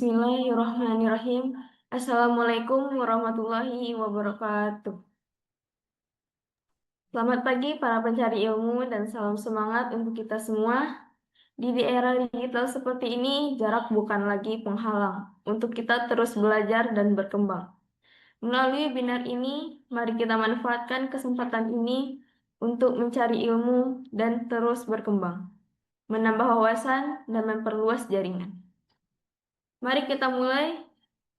Bismillahirrahmanirrahim. Assalamualaikum warahmatullahi wabarakatuh. Selamat pagi para pencari ilmu dan salam semangat untuk kita semua. Di era digital seperti ini, jarak bukan lagi penghalang untuk kita terus belajar dan berkembang. Melalui webinar ini, mari kita manfaatkan kesempatan ini untuk mencari ilmu dan terus berkembang, menambah wawasan dan memperluas jaringan. Mari kita mulai.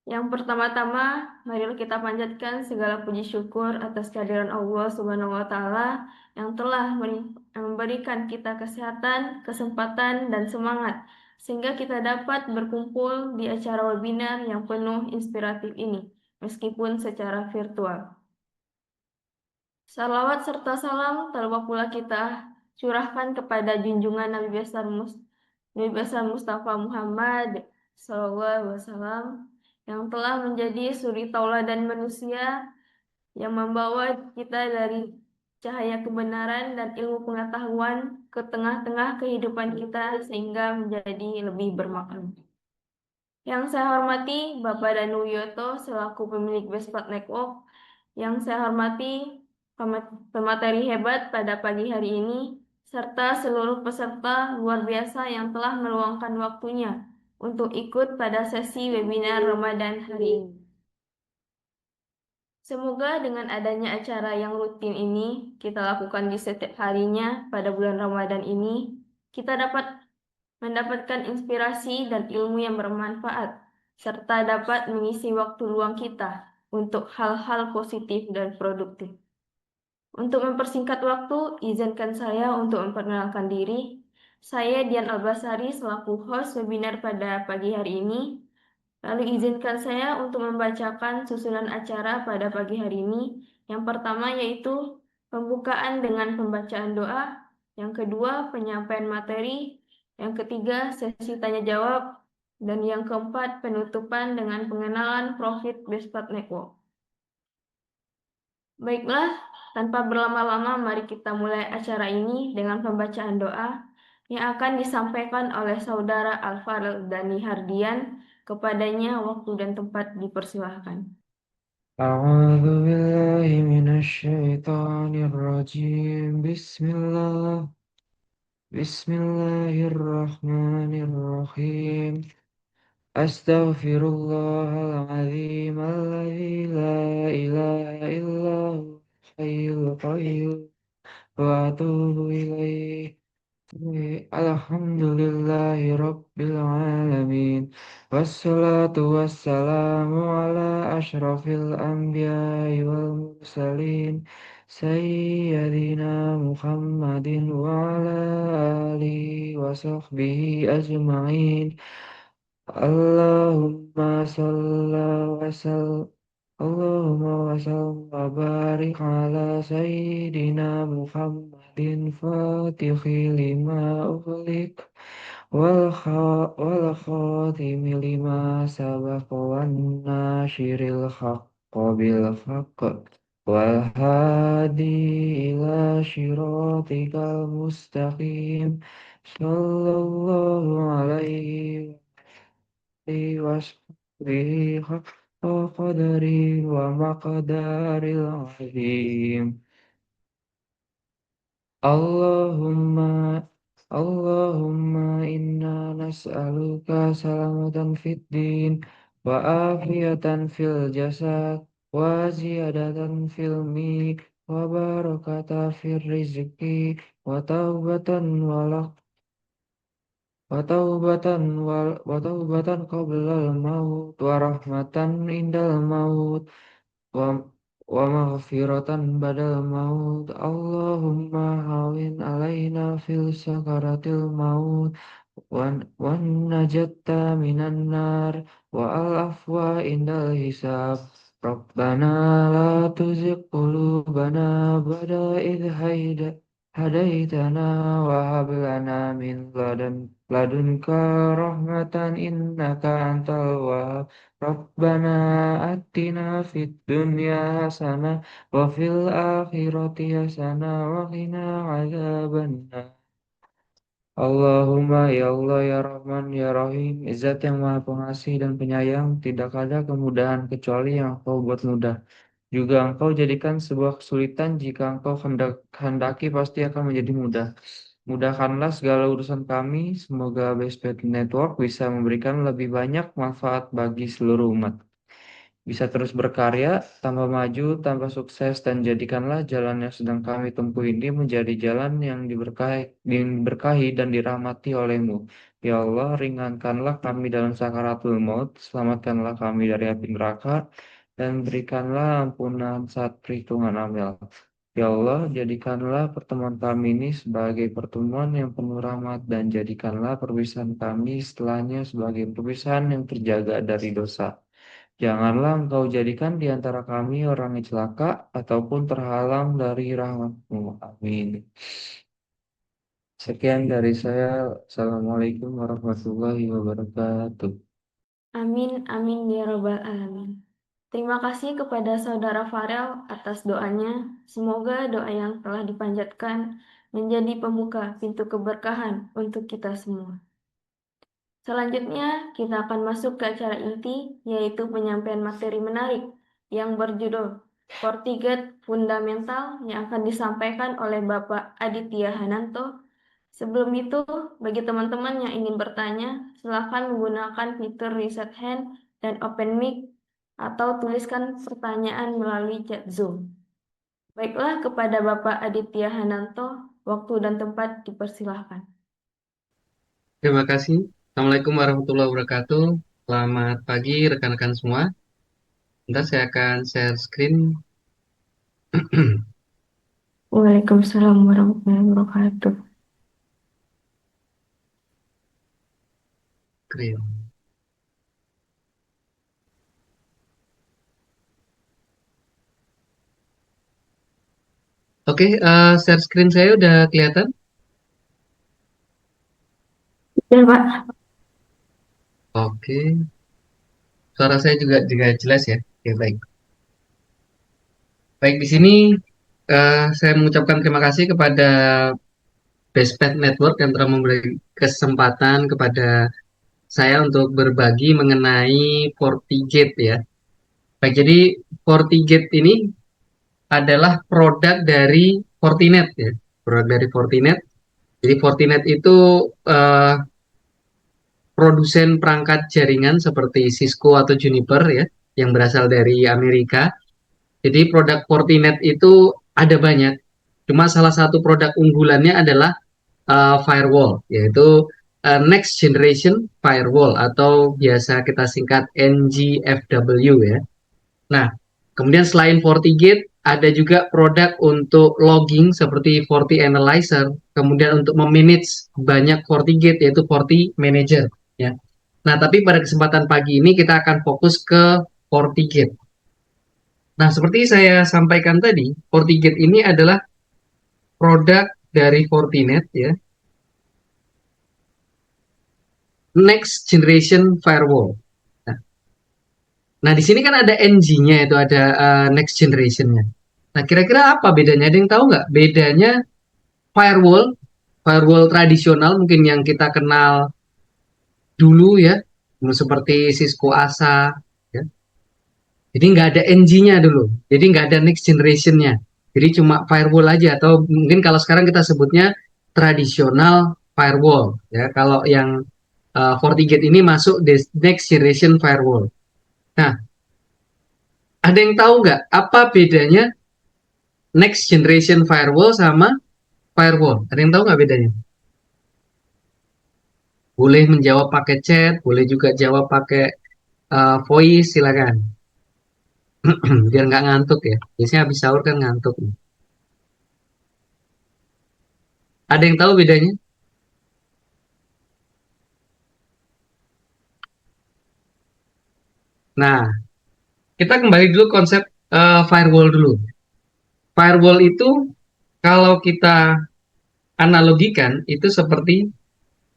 Yang pertama-tama, marilah kita panjatkan segala puji syukur atas kehadiran Allah Subhanahu wa Ta'ala yang telah memberikan kita kesehatan, kesempatan, dan semangat, sehingga kita dapat berkumpul di acara webinar yang penuh inspiratif ini, meskipun secara virtual. Salawat serta salam tak lupa pula kita curahkan kepada junjungan Nabi besar Mustafa Muhammad SAW yang telah menjadi suri tauladan manusia yang membawa kita dari cahaya kebenaran dan ilmu pengetahuan ke tengah-tengah kehidupan kita sehingga menjadi lebih bermakna. Yang saya hormati Bapak Danu Wiyoto selaku pemilik Bespat Network, yang saya hormati pemateri hebat pada pagi hari ini, serta seluruh peserta luar biasa yang telah meluangkan waktunya untuk ikut pada sesi webinar Ramadan hari ini. Semoga dengan adanya acara yang rutin ini kita lakukan di setiap harinya pada bulan Ramadan ini, kita dapat mendapatkan inspirasi dan ilmu yang bermanfaat, serta dapat mengisi waktu luang kita untuk hal-hal positif dan produktif. Untuk mempersingkat waktu, izinkan saya untuk memperkenalkan diri. Saya Dian Albasari selaku host webinar pada pagi hari ini. Lalu izinkan saya untuk membacakan susunan acara pada pagi hari ini. Yang pertama yaitu pembukaan dengan pembacaan doa. Yang kedua, penyampaian materi. Yang ketiga, sesi tanya jawab. Dan yang keempat, penutupan dengan pengenalan profit Bespat Network. Baiklah, tanpa berlama-lama mari kita mulai acara ini dengan pembacaan doa yang akan disampaikan oleh Saudara Al-Fadl Dani Hardian. Kepadanya waktu dan tempat dipersilahkan. أعوذ بالله من الشيطان الرجيم بسم الله الرحمن الرحيم أستغفر الله العظيم الذي لا إله إلا هو الحي القيوم وأتوب إليه Alhamdulillahi Rabbil Alamin. Wassalatu wassalamu ala ashrafil anbiya'i wal mursalin Sayyidina Muhammadin wa ala alihi wa sahbihi ajma'in. Allahumma salli wa sallim Allahumma wa sallim wa barik ala Sayyidina Muhammadin Fatihi lima ughliq wal khatimi lima sabaq wan nasyiril haqqa bil haqq wal hadi ila syiratikal mustaqim sallallahu alaihi wasbihi haqqa qadari wa maqdaril azim. Allahumma Allahumma inna nas'aluka salamatan fid din wa afiyatan fil jasad wa ziyadatan fil mi wa barakata fil rizki wa taubatan wa taubatan qablal maut wa rahmatan indal maut wa wa maghfiratan badal maut. Allahumma hawin alaina fil sakaratil maut wan najatta minan nar wa al afwa indal hisab. Rabbana la tuzigh qulubana ba'da idh hadaitana wa hab lana min ladunka rahmatan innaka antal wahhab. Rabbana atina fid dunya hasanah wa fil akhirati hasanah wa qina adzabannar. Allahumma ya Allah ya Rahman ya Rahim, Zat yang Maha Pengasih dan Penyayang, tidak ada kemudahan kecuali yang Engkau buat mudah. Juga Engkau jadikan sebuah kesulitan jika Engkau hendaki pasti akan menjadi mudah. Mudahkanlah segala urusan kami, semoga Best Pet Network bisa memberikan lebih banyak manfaat bagi seluruh umat. Bisa terus berkarya, tambah maju, tambah sukses, dan jadikanlah jalan yang sedang kami tempuh ini menjadi jalan yang diberkahi dan dirahmati oleh-Mu. Ya Allah, ringankanlah kami dalam sakaratul maut, selamatkanlah kami dari api neraka, dan berikanlah ampunan saat perhitungan amal. Ya Allah, jadikanlah pertemuan kami ini sebagai pertemuan yang penuh rahmat, dan jadikanlah perpisahan kami setelahnya sebagai perpisahan yang terjaga dari dosa. Janganlah Engkau jadikan di antara kami orang yang celaka ataupun terhalang dari rahmat-Mu. Amin. Sekian dari saya. Assalamualaikum warahmatullahi wabarakatuh. Amin, amin ya Rabbal 'Alamin. Terima kasih kepada Saudara Farel atas doanya. Semoga doa yang telah dipanjatkan menjadi pembuka pintu keberkahan untuk kita semua. Selanjutnya, kita akan masuk ke acara inti, yaitu penyampaian materi menarik yang berjudul Fortiget Fundamental yang akan disampaikan oleh Bapak Aditya Hananto. Sebelum itu, bagi teman-teman yang ingin bertanya, silakan menggunakan fitur Raise Hand dan Open Mic atau tuliskan pertanyaan melalui chat Zoom. Baiklah, kepada Bapak Aditya Hananto, waktu dan tempat dipersilahkan. Terima kasih. Assalamualaikum warahmatullahi wabarakatuh. Selamat pagi rekan-rekan semua. Nanti saya akan share screen. Waalaikumsalam warahmatullahi wabarakatuh. Screen. Oke, share screen saya udah kelihatan? Ya, Pak. Oke, suara saya juga jelas ya. Oke, baik. Baik, di sini saya mengucapkan terima kasih kepada Bestpet Network yang telah memberi kesempatan kepada saya untuk berbagi mengenai FortiGate ya. Baik, jadi FortiGate ini adalah produk dari Fortinet ya, produk dari Fortinet. Jadi Fortinet itu eh, produsen perangkat jaringan seperti Cisco atau Juniper ya, yang berasal dari Amerika. Jadi produk Fortinet itu ada banyak. Cuma salah satu produk unggulannya adalah firewall, yaitu Next Generation Firewall atau biasa kita singkat NGFW ya. Nah, kemudian selain FortiGate, ada juga produk untuk logging seperti FortiAnalyzer, kemudian untuk memanage banyak FortiGate yaitu FortiManager. Ya. Nah, tapi pada kesempatan pagi ini kita akan fokus ke FortiGate. Nah, seperti saya sampaikan tadi, FortiGate ini adalah produk dari Fortinet ya, Next Generation Firewall. Nah, nah, di sini kan ada NG-nya, itu ada Next Generation-nya. Nah, kira-kira apa bedanya? Ada yang tahu nggak? Bedanya firewall, firewall tradisional mungkin yang kita kenal dulu ya, seperti Cisco ASA, ya. Jadi nggak ada NG-nya dulu, jadi nggak ada next generation-nya. Jadi cuma firewall aja, atau mungkin kalau sekarang kita sebutnya tradisional firewall, ya. Kalau yang FortiGate ini masuk di next generation firewall. Nah, ada yang tahu nggak apa bedanya next generation firewall sama firewall? Ada yang tahu nggak bedanya? Boleh menjawab pakai chat, boleh juga jawab pakai voice, silakan. Biar nggak ngantuk ya. Biasanya habis sahur kan ngantuk. Ada yang tahu bedanya? Nah, kita kembali dulu konsep firewall dulu. Firewall itu kalau kita analogikan itu seperti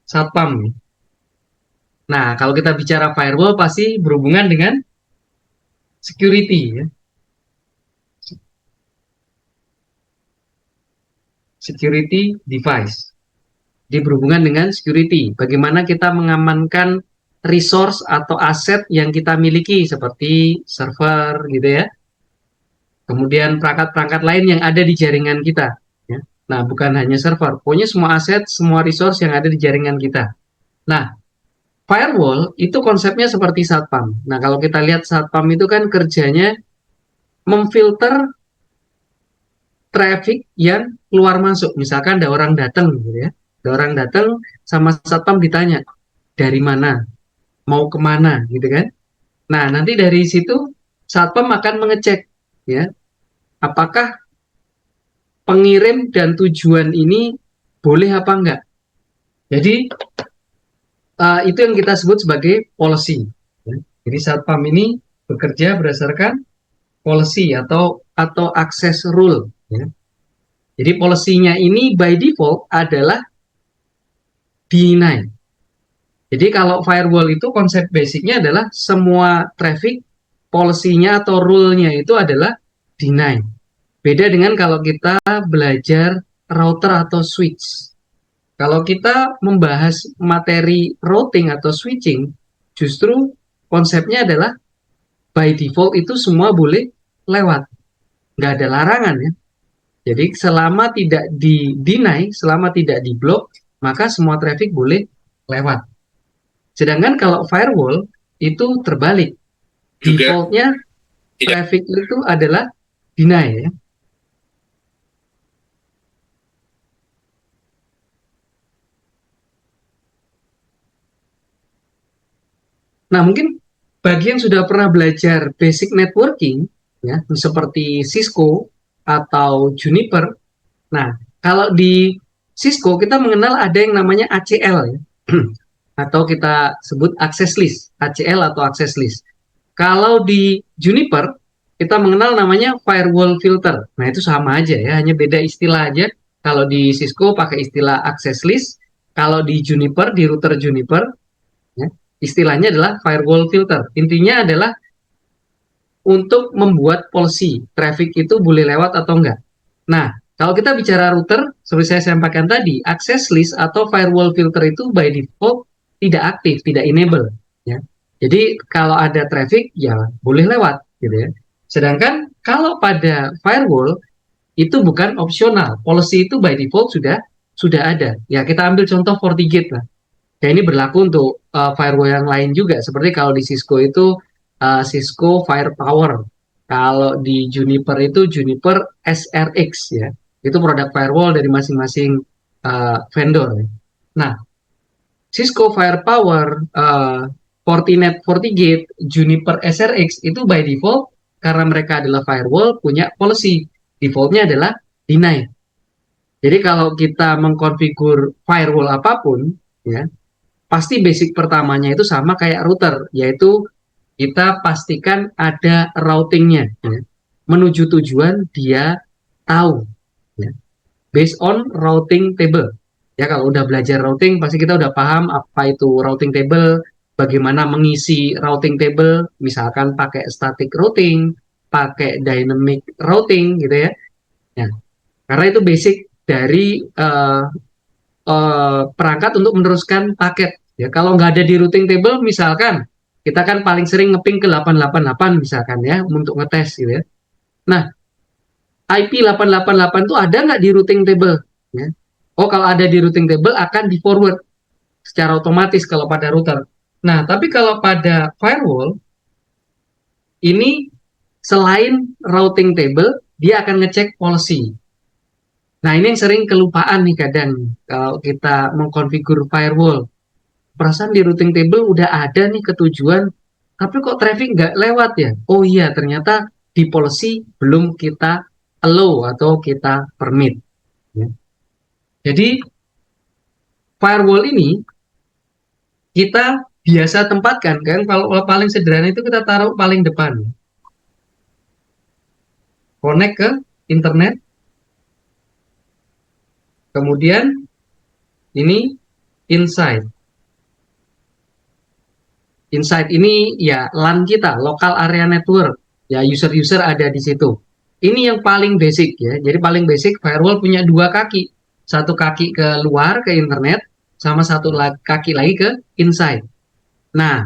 satpam. Nah, kalau kita bicara firewall pasti berhubungan dengan security ya. Security device. berhubungan dengan security. Bagaimana kita mengamankan resource atau aset yang kita miliki seperti server gitu ya. Kemudian perangkat-perangkat lain yang ada di jaringan kita. Ya. Nah, bukan hanya server, pokoknya semua aset, semua resource yang ada di jaringan kita. Nah, firewall itu konsepnya seperti satpam. Nah, kalau kita lihat satpam itu kan kerjanya memfilter traffic yang keluar masuk. Misalkan ada orang datang gitu ya. Ada orang datang sama satpam ditanya, dari mana? Mau kemana gitu kan? Nah, nanti dari situ satpam akan mengecek ya, apakah pengirim dan tujuan ini boleh apa enggak. Jadi itu yang kita sebut sebagai policy. Ya. Jadi satpam ini bekerja berdasarkan policy atau access rule. Ya. Jadi policy-nya ini by default adalah deny. Jadi kalau firewall itu konsep basicnya adalah semua traffic policy-nya atau rule-nya itu adalah deny. Beda dengan kalau kita belajar router atau switch. Kalau kita membahas materi routing atau switching, justru konsepnya adalah by default itu semua boleh lewat. Nggak ada larangan ya. Jadi selama tidak di-deny, selama tidak di-block, maka semua traffic boleh lewat. Sedangkan kalau firewall itu terbalik. Defaultnya traffic itu adalah deny ya. Nah, mungkin bagi yang sudah pernah belajar basic networking, ya, seperti Cisco atau Juniper, nah, kalau di Cisco kita mengenal ada yang namanya ACL, ya, atau kita sebut access list, ACL atau access list. Kalau di Juniper, kita mengenal namanya firewall filter. Nah, itu sama aja ya, hanya beda istilah aja. Kalau di Cisco pakai istilah access list, kalau di Juniper, di router Juniper, ya, istilahnya adalah firewall filter. Intinya adalah untuk membuat policy traffic itu boleh lewat atau enggak. Nah, kalau kita bicara router, seperti saya sampaikan tadi, access list atau firewall filter itu by default tidak aktif, tidak enable. Ya. Jadi kalau ada traffic, ya boleh lewat, gitu ya. Sedangkan kalau pada firewall itu bukan opsional, policy itu by default sudah ada. Ya kita ambil contoh FortiGate lah. Ya ini berlaku untuk firewall yang lain juga. Seperti kalau di Cisco itu Cisco Firepower. Kalau di Juniper itu Juniper SRX ya. Itu produk firewall dari masing-masing vendor. Nah, Cisco Firepower, Fortinet, FortiGate, Juniper SRX itu by default karena mereka adalah firewall punya policy. Defaultnya adalah deny. Jadi kalau kita mengkonfigur firewall apapun, ya pasti basic pertamanya itu sama kayak router, yaitu kita pastikan ada routingnya. Ya. Menuju tujuan dia tahu. Ya. Based on routing table. Ya kalau udah belajar routing, pasti kita udah paham apa itu routing table, bagaimana mengisi routing table, misalkan pakai static routing, pakai dynamic routing gitu ya. Ya. Karena itu basic dari perangkat untuk meneruskan paket. Ya, kalau nggak ada di routing table, misalkan kita kan paling sering ngeping ke 888 misalkan ya untuk ngetes gitu ya. Nah, IP 888 itu ada nggak di routing table? Ya. Oh, kalau ada di routing table akan di forward secara otomatis kalau pada router. Nah, tapi kalau pada firewall ini selain routing table, dia akan ngecek policy. Nah, ini yang sering kelupaan nih kadang kalau kita mengkonfigur firewall. Perasaan di routing table udah ada nih ketujuan, tapi kok traffic nggak lewat ya? Oh iya, ternyata di policy belum kita allow atau kita permit. Ya. Jadi, firewall ini kita biasa tempatkan, kan kalau paling sederhana itu kita taruh paling depan. Connect ke internet, kemudian ini inside. Inside ini ya LAN kita, local area network. Ya user-user ada di situ. Ini yang paling basic ya. Jadi paling basic firewall punya dua kaki. satu kaki ke luar ke internet, sama satu kaki lagi ke inside. Nah,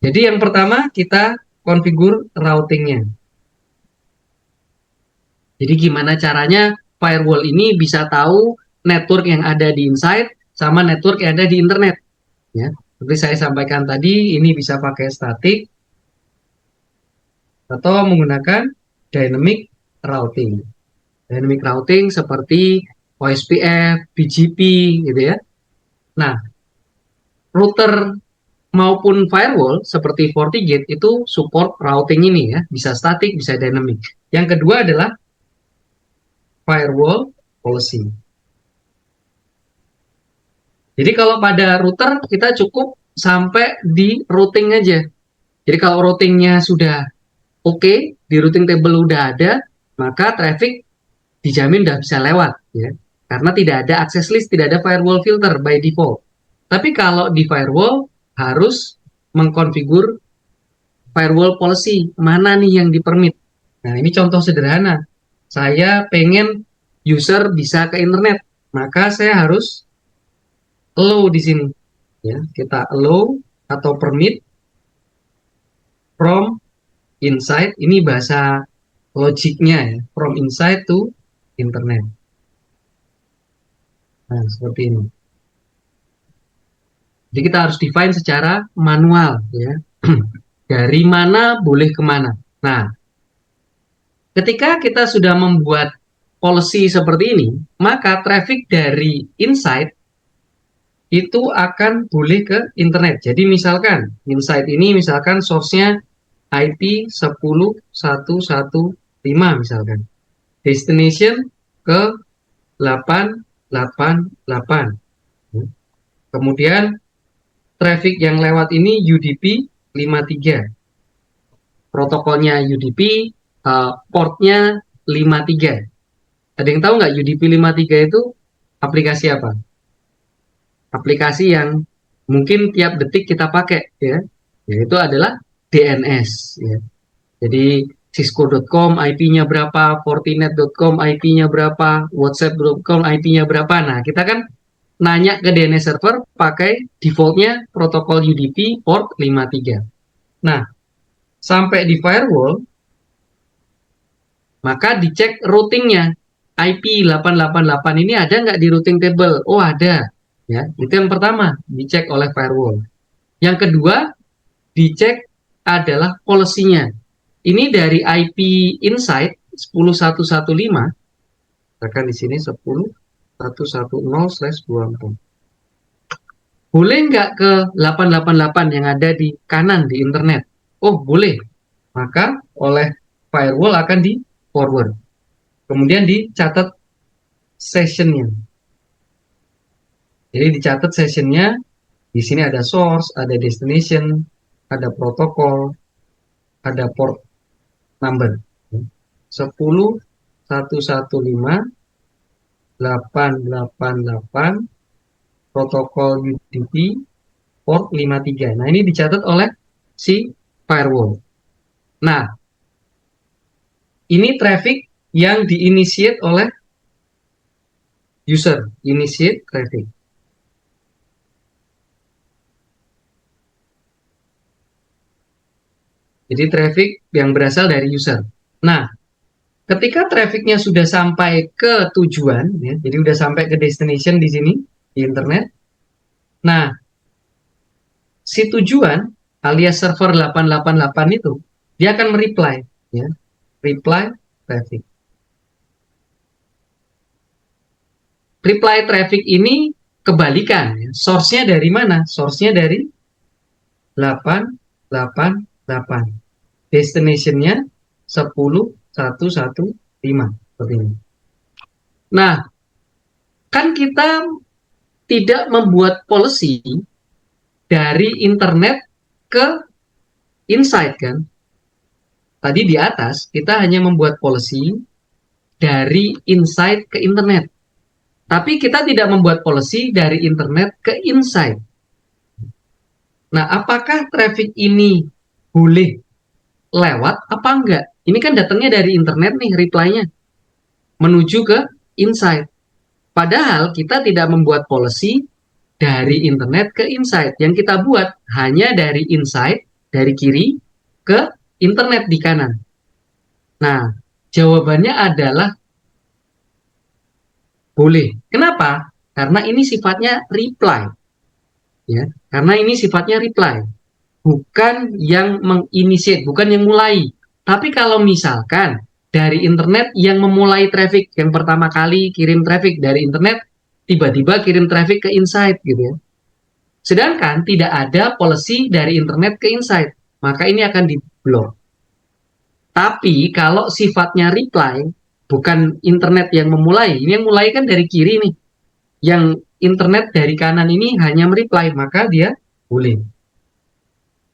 jadi yang pertama kita konfigur routingnya. Jadi gimana caranya firewall ini bisa tahu network yang ada di inside sama network yang ada di internet. Ya, seperti saya sampaikan tadi, ini bisa pakai static atau menggunakan dynamic routing. Dynamic routing seperti OSPF, BGP gitu ya. Nah, router maupun firewall seperti FortiGate itu support routing ini ya, bisa static, bisa dynamic. Yang kedua adalah firewall policy. Jadi kalau pada router kita cukup sampai di routing aja. Jadi kalau routingnya sudah oke, di routing table udah ada, maka traffic dijamin udah bisa lewat ya. Karena tidak ada access list, tidak ada firewall filter by default. Tapi kalau di firewall harus mengkonfigur firewall policy, mana nih yang dipermit. Nah, ini contoh sederhana. Saya pengen user bisa ke internet, maka saya harus allow di sini. Ya, kita allow atau permit from inside, ini bahasa logiknya ya, from inside to internet. Nah, seperti ini. Jadi kita harus define secara manual ya. Dari mana boleh kemana. Nah, ketika kita sudah membuat policy seperti ini, maka traffic dari inside itu akan boleh ke internet. Jadi misalkan inside ini misalkan source-nya IP 10.1.1.5 misalkan. Destination ke 888. Kemudian traffic yang lewat ini UDP 53. Protokolnya UDP, portnya 53. Ada yang tahu nggak UDP 53 itu aplikasi apa? Aplikasi yang mungkin tiap detik kita pakai ya. Yaitu adalah DNS ya. Jadi Cisco.com IP-nya berapa, Fortinet.com IP-nya berapa, WhatsApp.com IP-nya berapa. Nah, kita kan nanya ke DNS server pakai defaultnya protokol UDP port 53. Nah, sampai di firewall, maka dicek routingnya. IP 888 ini ada nggak di routing table? Oh, ada. Ya, itu yang pertama, dicek oleh firewall. Yang kedua, dicek adalah policy-nya. Ini dari IP inside 10.1.1.5, misalkan di sini 10.1.1.0/24. Boleh nggak ke 888 yang ada di kanan di internet? Oh, boleh. Maka oleh firewall akan di forward. Kemudian dicatat sessionnya. Jadi dicatat sessionnya. Di sini ada source, ada destination, ada protokol, ada port number. 10.1.1.5.888 protokol UDP port 53. Nah, ini dicatat oleh si firewall. Nah, ini traffic yang diinitiate oleh user, initiate traffic. Jadi traffic yang berasal dari user. Nah, ketika trafficnya sudah sampai ke tujuan, ya, jadi sudah sampai ke destination di sini, di internet. Nah, si tujuan alias server 888 itu, dia akan mereply, ya, reply traffic. Reply traffic ini kebalikan, ya. Source-nya dari mana? Source-nya dari 888. Destination-nya 10.1.1.5 seperti ini. Nah, kan kita tidak membuat policy dari internet ke inside kan. Tadi di atas kita hanya membuat policy dari inside ke internet. Tapi kita tidak membuat policy dari internet ke inside. Nah, apakah traffic ini boleh lewat apa enggak? Ini kan datangnya dari internet nih reply-nya. Menuju ke insight. Padahal kita tidak membuat policy dari internet ke insight. Yang kita buat hanya dari insight, dari kiri ke internet di kanan. Nah, jawabannya adalah boleh. Kenapa? Karena ini sifatnya reply. Ya, karena ini sifatnya reply. Bukan yang menginitiate, bukan yang mulai. Tapi kalau misalkan dari internet yang memulai traffic, yang pertama kali kirim traffic dari internet, tiba-tiba kirim traffic ke insight gitu ya. Sedangkan tidak ada policy dari internet ke insight, maka ini akan di-block. Tapi kalau sifatnya reply, bukan internet yang memulai, ini yang mulai kan dari kiri nih. Yang internet dari kanan ini hanya mereply, maka dia boleh.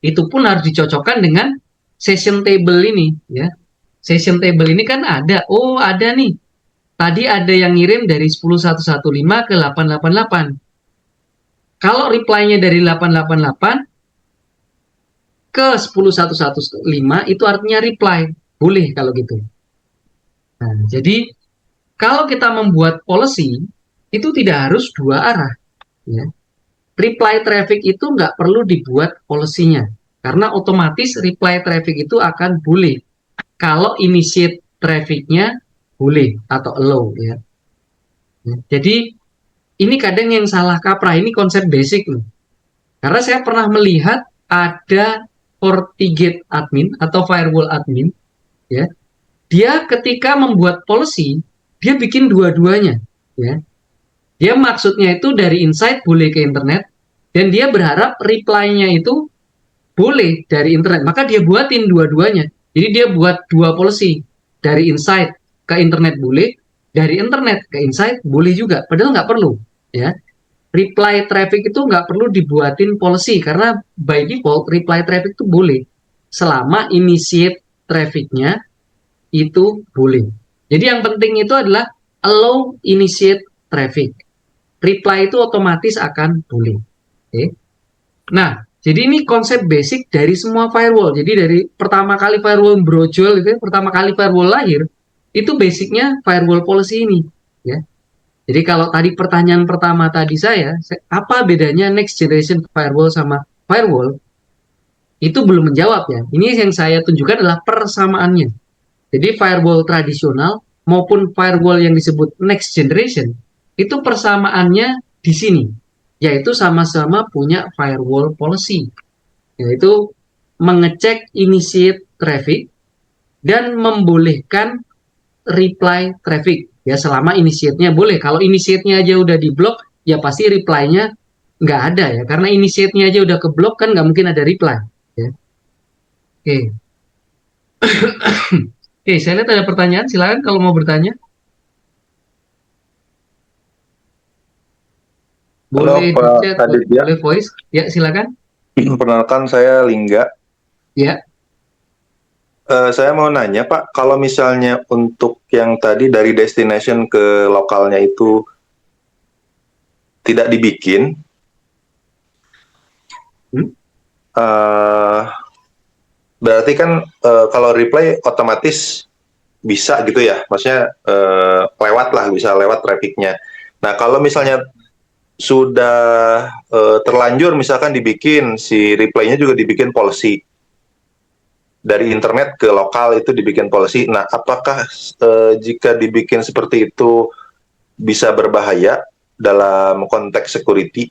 Itu pun harus dicocokkan dengan session table ini ya. Session table ini kan ada, oh ada nih. Tadi ada yang ngirim dari 10115 ke 888. Kalau reply-nya dari 888 ke 10115 itu artinya reply. Boleh kalau gitu. Nah, jadi kalau kita membuat policy itu tidak harus dua arah ya. Reply traffic itu nggak perlu dibuat polisinya karena otomatis reply traffic itu akan boleh kalau initiate trafficnya boleh atau allow ya. Jadi ini kadang yang salah kaprah, ini konsep basic loh. Karena saya pernah melihat ada FortiGate admin atau firewall admin ya. Dia ketika membuat policy dia bikin dua-duanya ya. Dia maksudnya itu dari insight boleh ke internet dan dia berharap reply-nya itu boleh dari internet. Maka dia buatin dua-duanya. Jadi dia buat dua policy. Dari insight ke internet boleh, dari internet ke insight boleh juga. Padahal nggak perlu. Ya. Reply traffic itu nggak perlu dibuatin policy karena by default reply traffic itu boleh. Selama initiate traffic-nya itu boleh. Jadi yang penting itu adalah allow initiate traffic. Reply itu otomatis akan boleh. Oke. Nah, jadi ini konsep basic dari semua firewall. Jadi dari pertama kali firewall brojol itu, pertama kali firewall lahir, itu basicnya firewall policy ini. Ya. Jadi kalau tadi pertanyaan pertama tadi apa bedanya next generation firewall sama firewall? Itu belum menjawab ya. Ini yang saya tunjukkan adalah persamaannya. Jadi firewall tradisional maupun firewall yang disebut next generation, itu persamaannya di sini. Yaitu sama-sama punya firewall policy. Yaitu mengecek initiate traffic dan membolehkan reply traffic. Ya selama initiate-nya boleh. Kalau initiate-nya aja udah diblok, ya pasti reply-nya nggak ada ya. Karena initiate-nya aja udah keblok kan nggak mungkin ada reply. Ya. Oke. Oke, saya lihat ada pertanyaan. Silakan kalau mau bertanya. Halo Boleh di Pak chat, Aditya, boleh voice. Ya, silakan. perkenalkan saya Lingga. Ya, Saya mau nanya Pak, kalau misalnya untuk yang tadi dari destination ke lokalnya itu tidak dibikin, hmm? eh, berarti kan kalau replay otomatis bisa gitu ya, maksudnya lewat lah, bisa lewat trafficnya. Nah kalau misalnya sudah terlanjur misalkan dibikin, si replaynya juga dibikin policy, dari internet ke lokal itu dibikin policy. Nah, apakah jika dibikin seperti itu bisa berbahaya dalam konteks security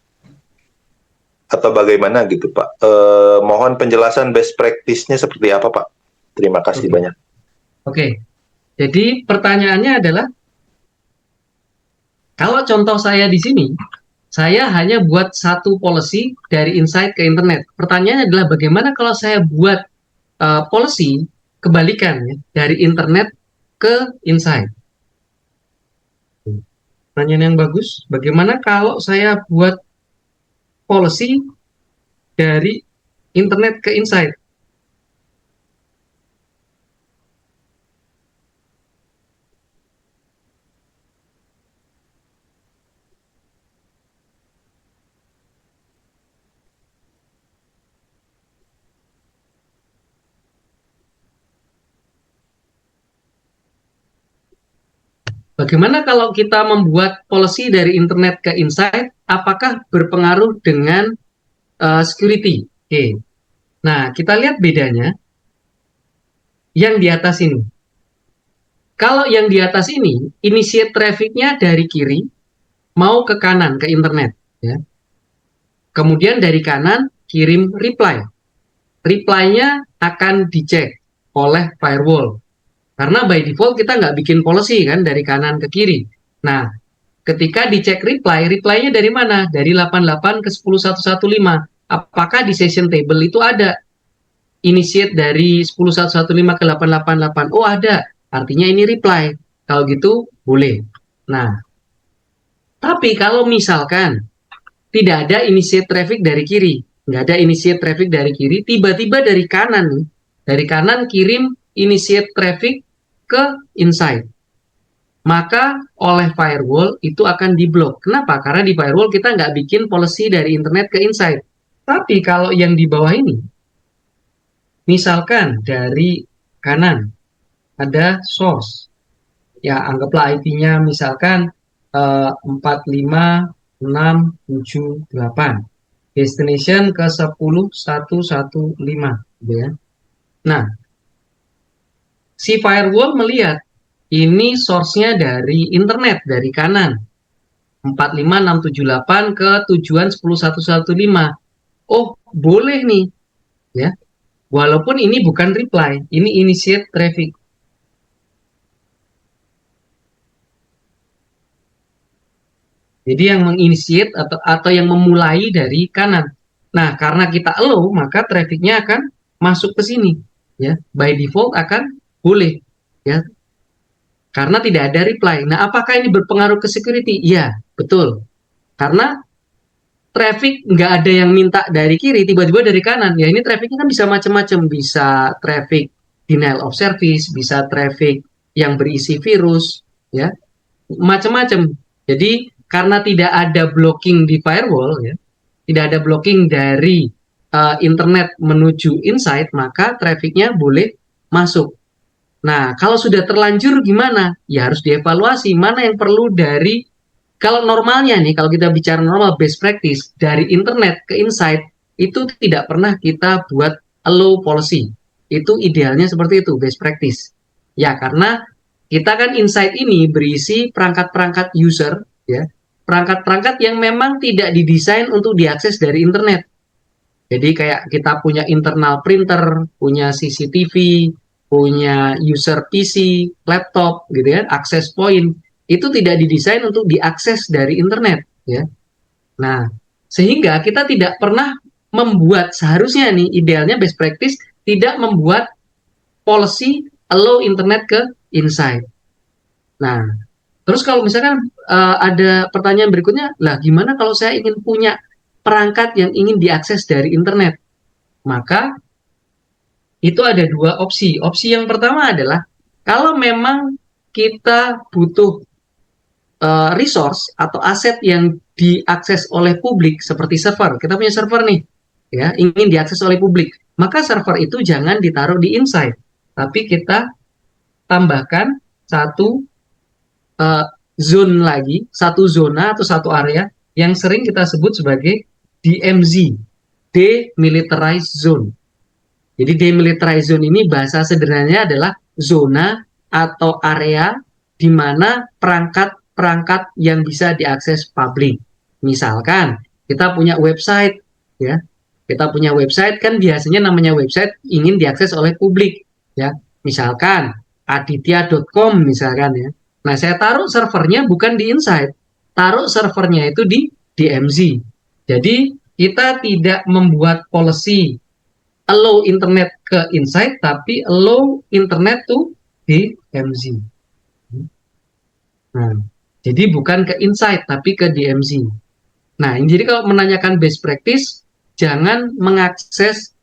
atau bagaimana gitu, Pak? Mohon penjelasan best practice-nya seperti apa, Pak? Terima kasih oke. banyak. Oke. Jadi pertanyaannya adalah, kalau contoh saya di sini, saya hanya buat satu policy dari insight ke internet. Pertanyaannya adalah bagaimana kalau saya buat policy kebalikan ya, dari internet ke insight. Pertanyaan yang bagus. Bagaimana kalau saya buat policy dari internet ke insight? Bagaimana kalau kita membuat policy dari internet ke insight? Apakah berpengaruh dengan security? Oke. Nah, kita lihat bedanya yang di atas ini. Kalau yang di atas ini, initiate traffic-nya dari kiri mau ke kanan, ke internet. Ya. Kemudian dari kanan kirim reply. Reply-nya akan dicek oleh firewall. Karena by default kita nggak bikin policy kan dari kanan ke kiri. Nah, ketika dicek reply, reply-nya dari mana? Dari 88 ke 10115. Apakah di session table itu ada initiate dari 10115 ke 888? Oh, ada. Artinya ini reply. Kalau gitu boleh. Nah, tapi kalau misalkan tidak ada initiate traffic dari kiri, nggak ada initiate traffic dari kiri, tiba-tiba dari kanan nih, dari kanan kirim initiate traffic ke inside, maka oleh firewall itu akan diblok. Kenapa? Karena di firewall kita nggak bikin policy dari internet ke inside. Tapi kalau yang di bawah ini, misalkan dari kanan ada source, ya anggaplah IP-nya misalkan 45678, destination ke 10115, gitu ya. Nah, si firewall melihat ini source-nya dari internet, dari kanan. 45678 ke tujuan 10115. Oh, boleh nih. Ya. Walaupun ini bukan reply, ini initiate traffic. Jadi yang menginitiate atau yang memulai dari kanan. Nah, karena kita allow, maka trafficnya akan masuk ke sini. Ya, by default akan boleh. Ya, karena tidak ada reply. Nah, apakah ini berpengaruh ke security? Iya, betul. Karena traffic nggak ada yang minta dari kiri, tiba-tiba dari kanan. Ya, ini trafficnya kan bisa macam-macam. Bisa traffic denial of service, bisa traffic yang berisi virus, ya, macam-macam. Jadi, karena tidak ada blocking di firewall, ya, tidak ada blocking dari internet menuju inside, maka trafficnya boleh masuk. Nah, kalau sudah terlanjur gimana? Ya harus dievaluasi mana yang perlu dari, kalau normalnya nih, kalau kita bicara normal best practice, dari internet ke insight, itu tidak pernah kita buat allow policy. Itu idealnya seperti itu, best practice. Ya, karena kita kan insight ini berisi perangkat-perangkat user, ya, perangkat-perangkat yang memang tidak didesain untuk diakses dari internet. Jadi kayak kita punya internal printer, punya CCTV, punya user PC, laptop, gitu ya, access point, itu tidak didesain untuk diakses dari internet, ya. Nah, sehingga kita tidak pernah membuat, seharusnya nih, idealnya best practice tidak membuat policy allow internet ke inside. Nah, terus kalau misalkan ada pertanyaan berikutnya, lah gimana kalau saya ingin punya perangkat yang ingin diakses dari internet? Maka itu ada dua opsi. Opsi yang pertama adalah kalau memang kita butuh resource atau aset yang diakses oleh publik seperti server. Kita punya server nih, ya, ingin diakses oleh publik. Maka server itu jangan ditaruh di inside, tapi kita tambahkan satu zone lagi, satu zona atau satu area yang sering kita sebut sebagai DMZ, Demilitarized Zone. Jadi demilitarized zone ini bahasa sederhananya adalah zona atau area di mana perangkat-perangkat yang bisa diakses publik. Misalkan kita punya website, ya, kita punya website kan biasanya namanya website ingin diakses oleh publik, ya. Misalkan aditya.com misalkan, ya. Nah, saya taruh servernya bukan di inside, taruh servernya itu di DMZ. Jadi kita tidak membuat policy allow internet ke inside, tapi allow internet to DMZ. Nah, jadi bukan ke inside, tapi ke DMZ. Nah, jadi kalau menanyakan best practice, jangan mengakses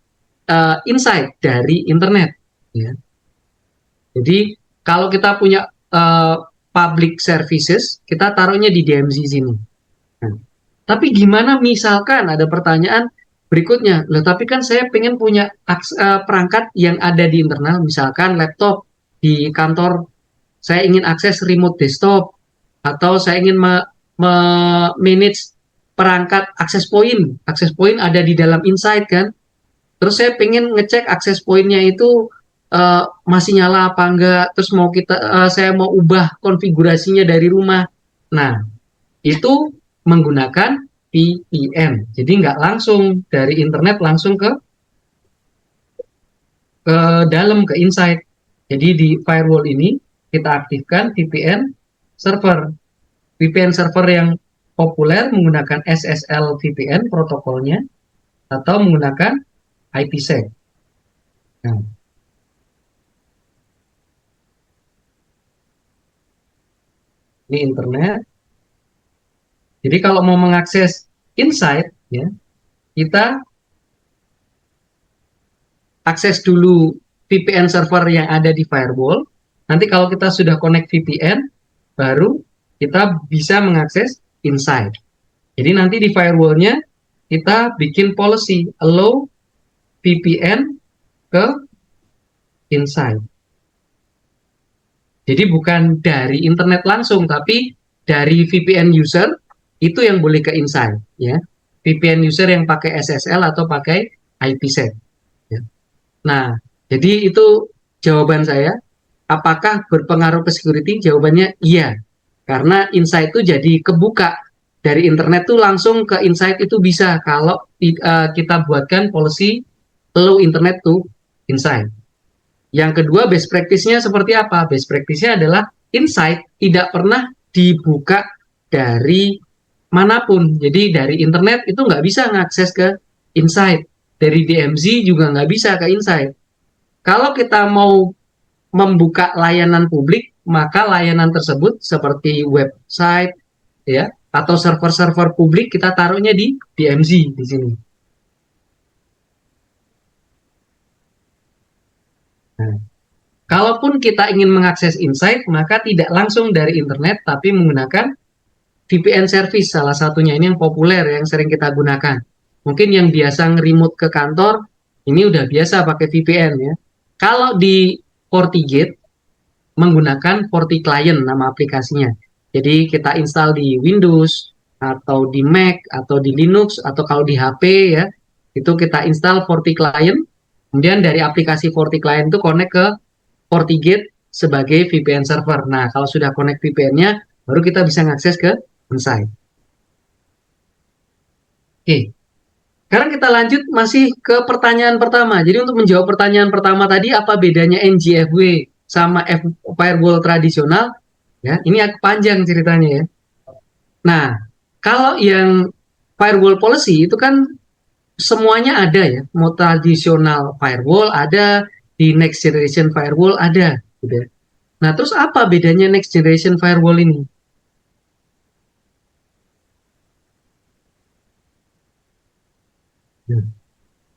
inside dari internet. Ya. Jadi kalau kita punya public services, kita taruhnya di DMZ sini. Nah, tapi gimana misalkan ada pertanyaan berikutnya, loh tapi kan saya pengen punya perangkat yang ada di internal, misalkan laptop di kantor saya ingin akses remote desktop, atau saya ingin manage perangkat akses point. Akses point ada di dalam Insight kan. Terus saya pengen ngecek akses pointnya itu masih nyala apa enggak. Terus saya mau ubah konfigurasinya dari rumah. Nah, itu menggunakan VPN. Jadi nggak langsung dari internet langsung ke dalam ke Insight. Jadi di firewall ini kita aktifkan VPN server. VPN server yang populer menggunakan SSL VPN protokolnya atau menggunakan IPsec. Nah, ini internet. Jadi kalau mau mengakses Insight, ya, kita akses dulu VPN server yang ada di firewall. Nanti kalau kita sudah connect VPN, baru kita bisa mengakses Insight. Jadi nanti di firewall-nya kita bikin policy allow VPN ke Insight. Jadi bukan dari internet langsung, tapi dari VPN user itu yang boleh ke Insight, ya. VPN user yang pakai SSL atau pakai IPsec. Ya. Nah, jadi itu jawaban saya. Apakah berpengaruh ke security? Jawabannya iya. Karena Insight itu jadi kebuka. Dari internet tuh langsung ke Insight itu bisa kalau kita buatkan policy allow internet to Insight. Yang kedua, best practice-nya seperti apa? Best practice-nya adalah Insight tidak pernah dibuka dari manapun. Jadi dari internet itu nggak bisa ngakses ke Insight. Dari DMZ juga nggak bisa ke Insight. Kalau kita mau membuka layanan publik, maka layanan tersebut seperti website, ya, atau server-server publik kita taruhnya di DMZ di sini. Nah, kalaupun kita ingin mengakses Insight, maka tidak langsung dari internet, tapi menggunakan VPN service, salah satunya ini yang populer, yang sering kita gunakan. Mungkin yang biasa nge-remote ke kantor, ini udah biasa pakai VPN ya. Kalau di FortiGate, menggunakan FortiClient nama aplikasinya. Jadi kita install di Windows, atau di Mac, atau di Linux, atau kalau di HP ya, itu kita install FortiClient, kemudian dari aplikasi FortiClient itu connect ke FortiGate sebagai VPN server. Nah, kalau sudah connect VPN-nya, baru kita bisa mengakses ke Insight. Oke, sekarang kita lanjut masih ke pertanyaan pertama. Jadi untuk menjawab pertanyaan pertama tadi, apa bedanya NGFW sama firewall tradisional? Ya, ini agak panjang ceritanya ya. Nah, kalau yang firewall policy itu kan semuanya ada ya. Mau tradisional firewall ada, di next generation firewall ada. Gitu ya. Nah, terus apa bedanya next generation firewall ini?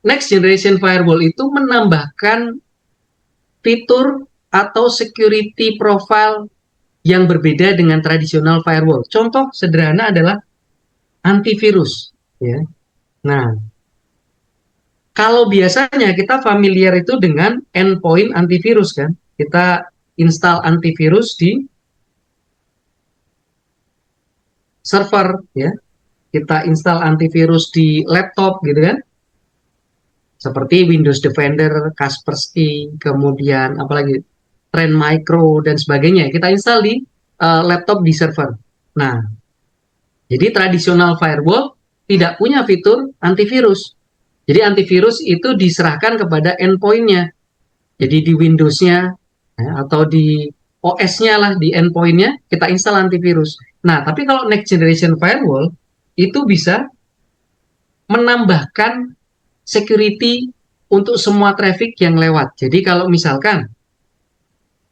Next generation firewall itu menambahkan fitur atau security profile yang berbeda dengan tradisional firewall. Contoh sederhana adalah antivirus. Ya. Nah, kalau biasanya kita familiar itu dengan endpoint antivirus kan, kita install antivirus di server, ya, kita install antivirus di laptop gitu kan, seperti Windows Defender, Kaspersky, kemudian apalagi Trend Micro dan sebagainya. Kita install di laptop di server. Nah, jadi tradisional firewall tidak punya fitur antivirus. Jadi antivirus itu diserahkan kepada endpoint-nya. Jadi di Windows-nya ya, atau di OS-nya lah, di endpoint-nya kita install antivirus. Nah, tapi kalau next generation firewall itu bisa menambahkan security untuk semua traffic yang lewat. Jadi kalau misalkan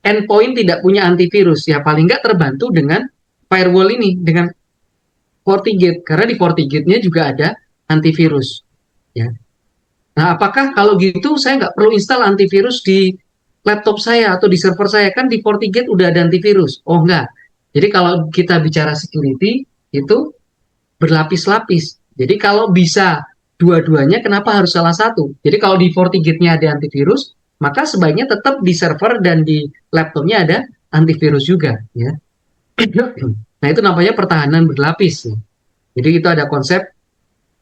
endpoint tidak punya antivirus, ya paling nggak terbantu dengan firewall ini, dengan FortiGate. Karena di FortiGate-nya juga ada antivirus. Ya. Nah, apakah kalau gitu saya nggak perlu install antivirus di laptop saya atau di server saya? Kan di FortiGate udah ada antivirus. Oh, enggak. Jadi kalau kita bicara security, itu berlapis-lapis. Jadi kalau bisa dua-duanya, kenapa harus salah satu? Jadi kalau di FortiGate-nya ada antivirus, maka sebaiknya tetap di server dan di laptopnya ada antivirus juga, ya. Nah, itu namanya pertahanan berlapis, ya. Jadi itu ada konsep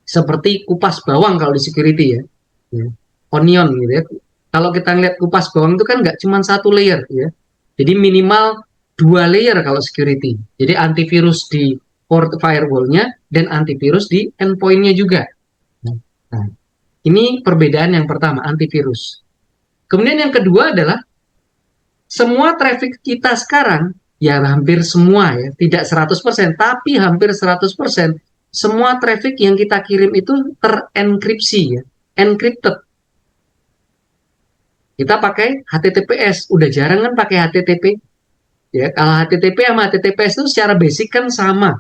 seperti kupas bawang kalau di security, ya. Ya. Onion gitu ya. Kalau kita ngeliat kupas bawang itu kan nggak cuma satu layer, ya. Jadi minimal 2 layer kalau security. Jadi antivirus di port firewall-nya dan antivirus di endpoint-nya juga. Nah, ini perbedaan yang pertama, antivirus. Kemudian yang kedua adalah semua traffic kita sekarang, ya hampir semua ya, tidak 100%, tapi hampir 100%, semua traffic yang kita kirim itu terenkripsi ya, encrypted. Kita pakai HTTPS, udah jarang kan pakai HTTP. Ya, kalau HTTP sama HTTPS itu secara basic kan sama.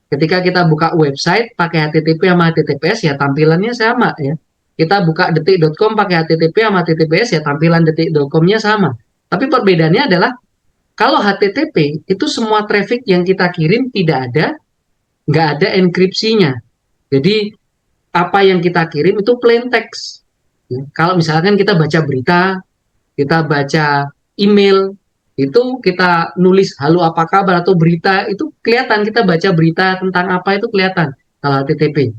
Ketika kita buka website pakai HTTP sama HTTPS ya tampilannya sama ya. Kita buka detik.com pakai HTTP sama HTTPS ya tampilan detik.com-nya sama. Tapi perbedaannya adalah kalau HTTP itu semua traffic yang kita kirim nggak ada enkripsinya. Jadi apa yang kita kirim itu plain text. Ya, kalau misalkan kita baca berita, kita baca email, itu kita nulis halo apa kabar atau berita, itu kelihatan kita baca berita tentang apa itu kelihatan kalau HTTP.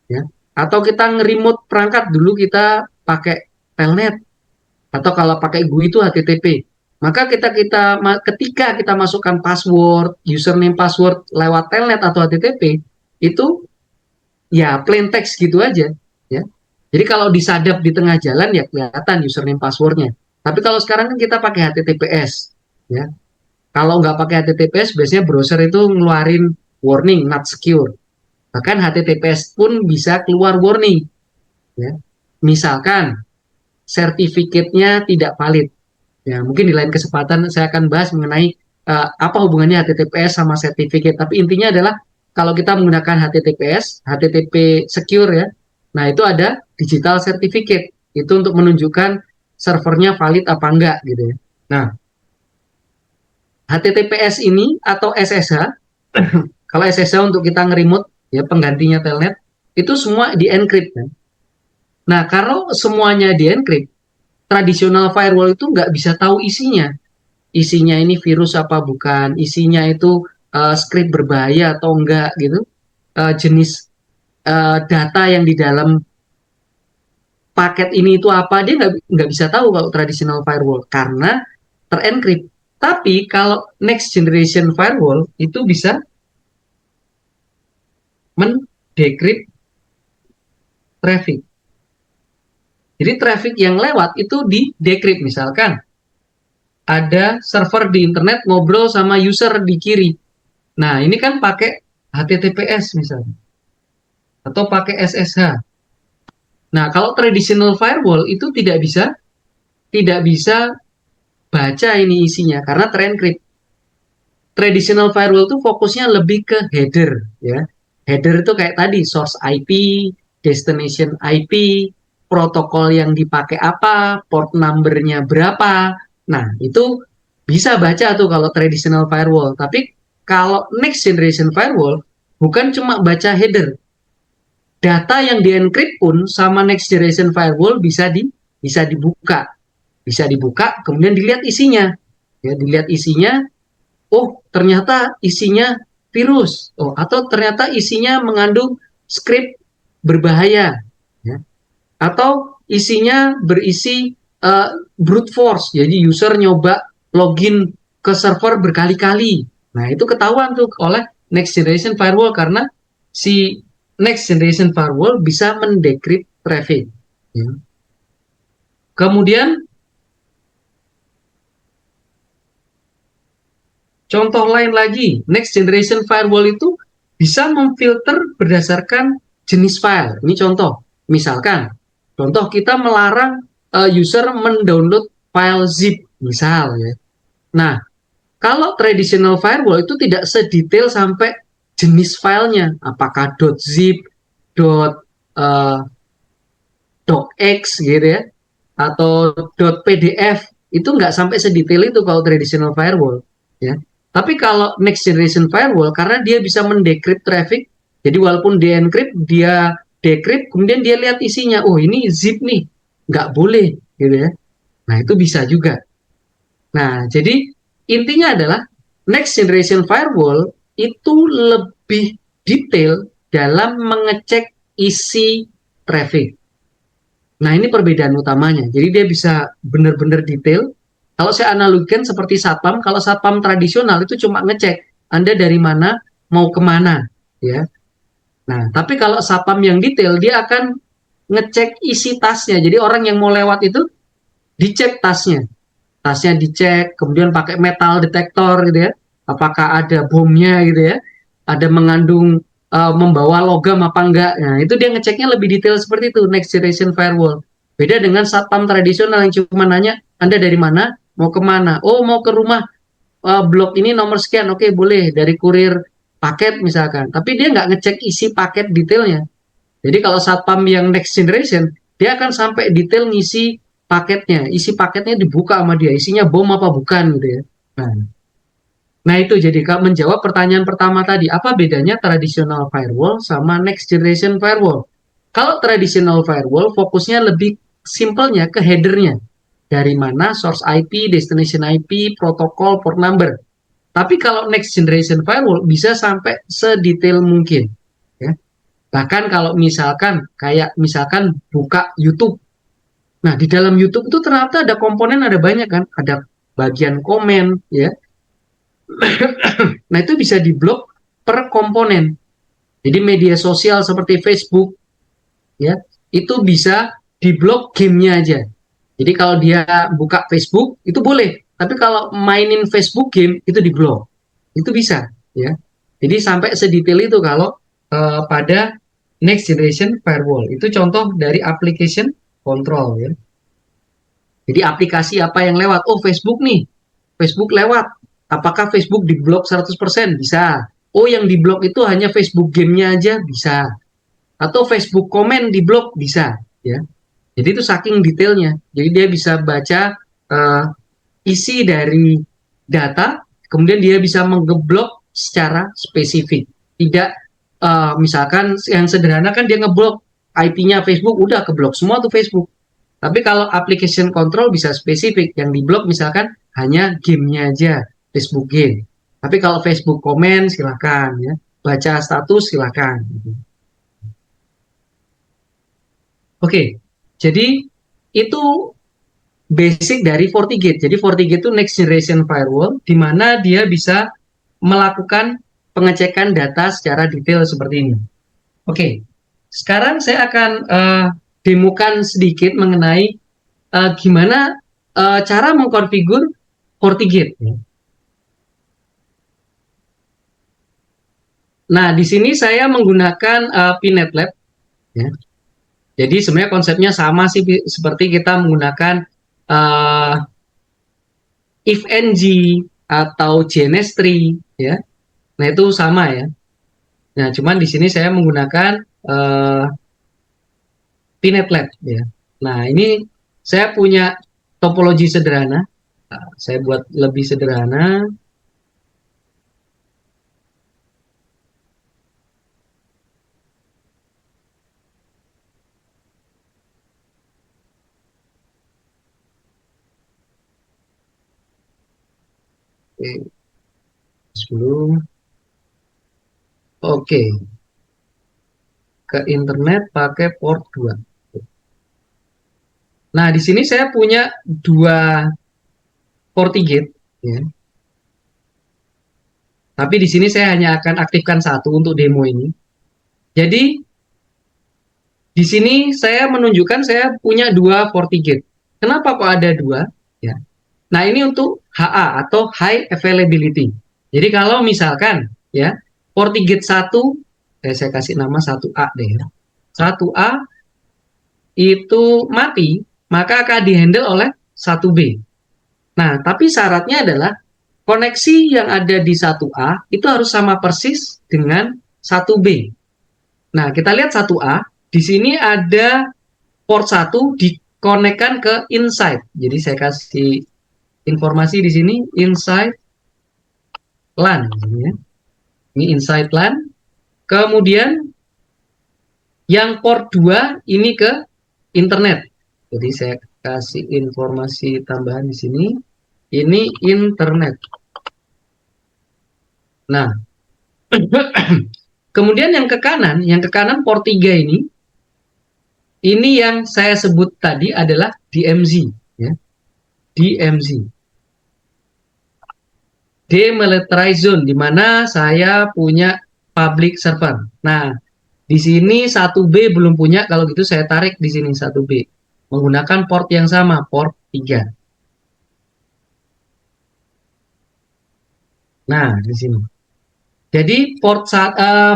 Ya. Atau kita nge-remote perangkat dulu kita pakai telnet atau kalau pakai GUI itu HTTP. Maka ketika kita masukkan password, username password lewat telnet atau HTTP, itu ya plain text gitu aja, ya. Jadi kalau disadap di tengah jalan ya kelihatan username passwordnya. Tapi kalau sekarang kan kita pakai HTTPS, ya. Kalau nggak pakai HTTPS, biasanya browser itu ngeluarin warning not secure. Bahkan HTTPS pun bisa keluar warning, ya. Misalkan sertifikatnya tidak valid. Ya, mungkin di lain kesempatan saya akan bahas mengenai apa hubungannya HTTPS sama sertifikat. Tapi intinya adalah kalau kita menggunakan HTTPS, HTTP secure ya. Nah, itu ada digital certificate. Itu untuk menunjukkan servernya valid apa enggak gitu ya. Nah, HTTPS ini atau SSH, kalau SSH untuk kita nge-remote ya penggantinya telnet, itu semua di-encrypt kan. Nah, kalau semuanya di-encrypt, tradisional firewall itu nggak bisa tahu isinya. Isinya ini virus apa bukan, isinya itu script berbahaya atau enggak gitu. Jenis data yang di dalam paket ini itu apa, dia nggak bisa tahu kalau traditional firewall karena terencrypt. Tapi kalau next generation firewall itu bisa mendecrypt traffic. Jadi traffic yang lewat itu di decrypt. Misalkan ada server di internet ngobrol sama user di kiri. Nah, ini kan pakai HTTPS misalnya. Atau pakai SSH. Nah, kalau traditional firewall itu tidak bisa baca ini isinya karena terencrypt. Traditional firewall itu fokusnya lebih ke header ya. Header itu kayak tadi source IP, destination IP, protokol yang dipakai apa, port number-nya berapa. Nah, itu bisa baca tuh kalau traditional firewall. Tapi kalau next generation firewall bukan cuma baca header. Data yang di-encrypt pun sama next generation firewall bisa dibuka. Bisa dibuka, kemudian dilihat isinya. Ya, dilihat isinya, oh ternyata isinya virus. Oh, atau ternyata isinya mengandung script berbahaya. Ya. Atau isinya berisi brute force, jadi user nyoba login ke server berkali-kali. Nah, itu ketahuan tuh oleh next generation firewall karena si next generation firewall bisa mendecrypt traffic. Ya. Kemudian contoh lain lagi, next generation firewall itu bisa memfilter berdasarkan jenis file. Ini contoh, misalkan contoh kita melarang user mendownload file zip, misal ya. Nah, kalau traditional firewall itu tidak sedetail sampai jenis filenya, apakah .zip, .docx gitu ya, atau .pdf, itu nggak sampai sedetail itu kalau traditional firewall. Ya. Tapi kalau next generation firewall, karena dia bisa mendecrypt traffic, jadi walaupun dia encrypt, dia decrypt, kemudian dia lihat isinya, oh ini zip nih, nggak boleh gitu ya. Nah, itu bisa juga. Nah, jadi intinya adalah next generation firewall itu lebih detail dalam mengecek isi traffic. Nah, ini perbedaan utamanya. Jadi dia bisa benar-benar detail. Kalau saya analogikan seperti satpam, kalau satpam tradisional itu cuma ngecek Anda dari mana mau kemana, ya. Nah, tapi kalau satpam yang detail, dia akan ngecek isi tasnya. Jadi orang yang mau lewat itu dicek tasnya. Tasnya dicek, kemudian pakai metal detektor gitu ya. Apakah ada bomnya gitu ya. Ada mengandung membawa logam apa enggak. Nah, itu dia ngeceknya lebih detail seperti itu, next generation firewall. Beda dengan satpam tradisional yang cuma nanya, Anda dari mana, mau kemana. Oh, mau ke rumah blok ini nomor sekian, oke boleh, dari kurir paket misalkan. Tapi dia nggak ngecek isi paket detailnya. Jadi kalau satpam yang next generation, dia akan sampai detail ngisi paketnya. Isi paketnya dibuka sama dia, isinya bom apa bukan gitu ya. Nah, nah itu jadi menjawab pertanyaan pertama tadi, apa bedanya traditional firewall sama next generation firewall? Kalau traditional firewall fokusnya lebih simpelnya ke headernya. Dari mana source IP, destination IP, protokol, port number. Tapi kalau next generation firewall bisa sampai sedetail mungkin. Ya. Bahkan kalau misalkan kayak misalkan buka YouTube. Nah, di dalam YouTube itu ternyata ada komponen, ada banyak kan, ada bagian komen ya. Nah, itu bisa diblok per komponen. Jadi media sosial seperti Facebook ya, itu bisa diblok gamenya aja. Jadi kalau dia buka Facebook itu boleh, tapi kalau mainin Facebook game itu diblok. Itu bisa ya. Jadi sampai sedetail itu kalau pada next generation firewall. Itu contoh dari application control ya. Jadi aplikasi apa yang lewat? Oh, Facebook nih. Facebook lewat. Apakah Facebook diblok 100%? Bisa. Oh, yang diblok itu hanya Facebook gamenya aja? Bisa. Atau Facebook komen diblok? Bisa. Ya. Jadi itu saking detailnya. Jadi dia bisa baca uh, isi dari data, kemudian dia bisa menggeblok secara spesifik. Tidak misalkan yang sederhana kan dia ngeblok IP-nya Facebook, udah keblok semua tuh Facebook. Tapi kalau application control bisa spesifik, yang diblok misalkan hanya gamenya aja, Facebook game. Tapi kalau Facebook komen silakan ya, baca status silakan. Oke, jadi itu basic dari FortiGate. Jadi FortiGate itu next generation firewall, di mana dia bisa melakukan pengecekan data secara detail seperti ini. Oke, sekarang saya akan demokan sedikit mengenai gimana cara mengkonfigur FortiGate. Nah, di sini saya menggunakan Pinet Lab. Ya. Jadi sebenarnya konsepnya sama sih seperti kita menggunakan ifng atau JNS3 ya. Nah, itu sama ya. Nah, cuman di sini saya menggunakan Pinet Lab ya. Nah, ini saya punya topologi sederhana. Nah, saya buat lebih sederhana. Oke, sebelum oke. Ke internet pakai port 2. Nah, di sini saya punya dua FortiGate ya. Tapi di sini saya hanya akan aktifkan satu untuk demo ini. Jadi di sini saya menunjukkan saya punya dua FortiGate. Kenapa kok ada dua? Ya. Nah, ini untuk HA atau High Availability. Jadi kalau misalkan ya FortiGate 1, saya kasih nama 1A deh ya. 1A itu mati, maka akan dihandle oleh 1B. Nah, tapi syaratnya adalah koneksi yang ada di 1A itu harus sama persis dengan 1B. Nah, kita lihat 1A, di sini ada port 1 dikonekkan ke inside. Jadi saya kasih informasi di sini inside LAN. Ini inside LAN. Kemudian yang port 2 ini ke internet. Jadi saya kasih informasi tambahan di sini. Ini internet. Nah, kemudian yang ke kanan port 3 ini yang saya sebut tadi adalah DMZ, ya. DMZ. Demilitarized Zone, di mana saya punya public server. Nah, di sini 1B belum punya, kalau gitu saya tarik di sini 1B. Menggunakan port yang sama, port 3. Nah, di sini. Jadi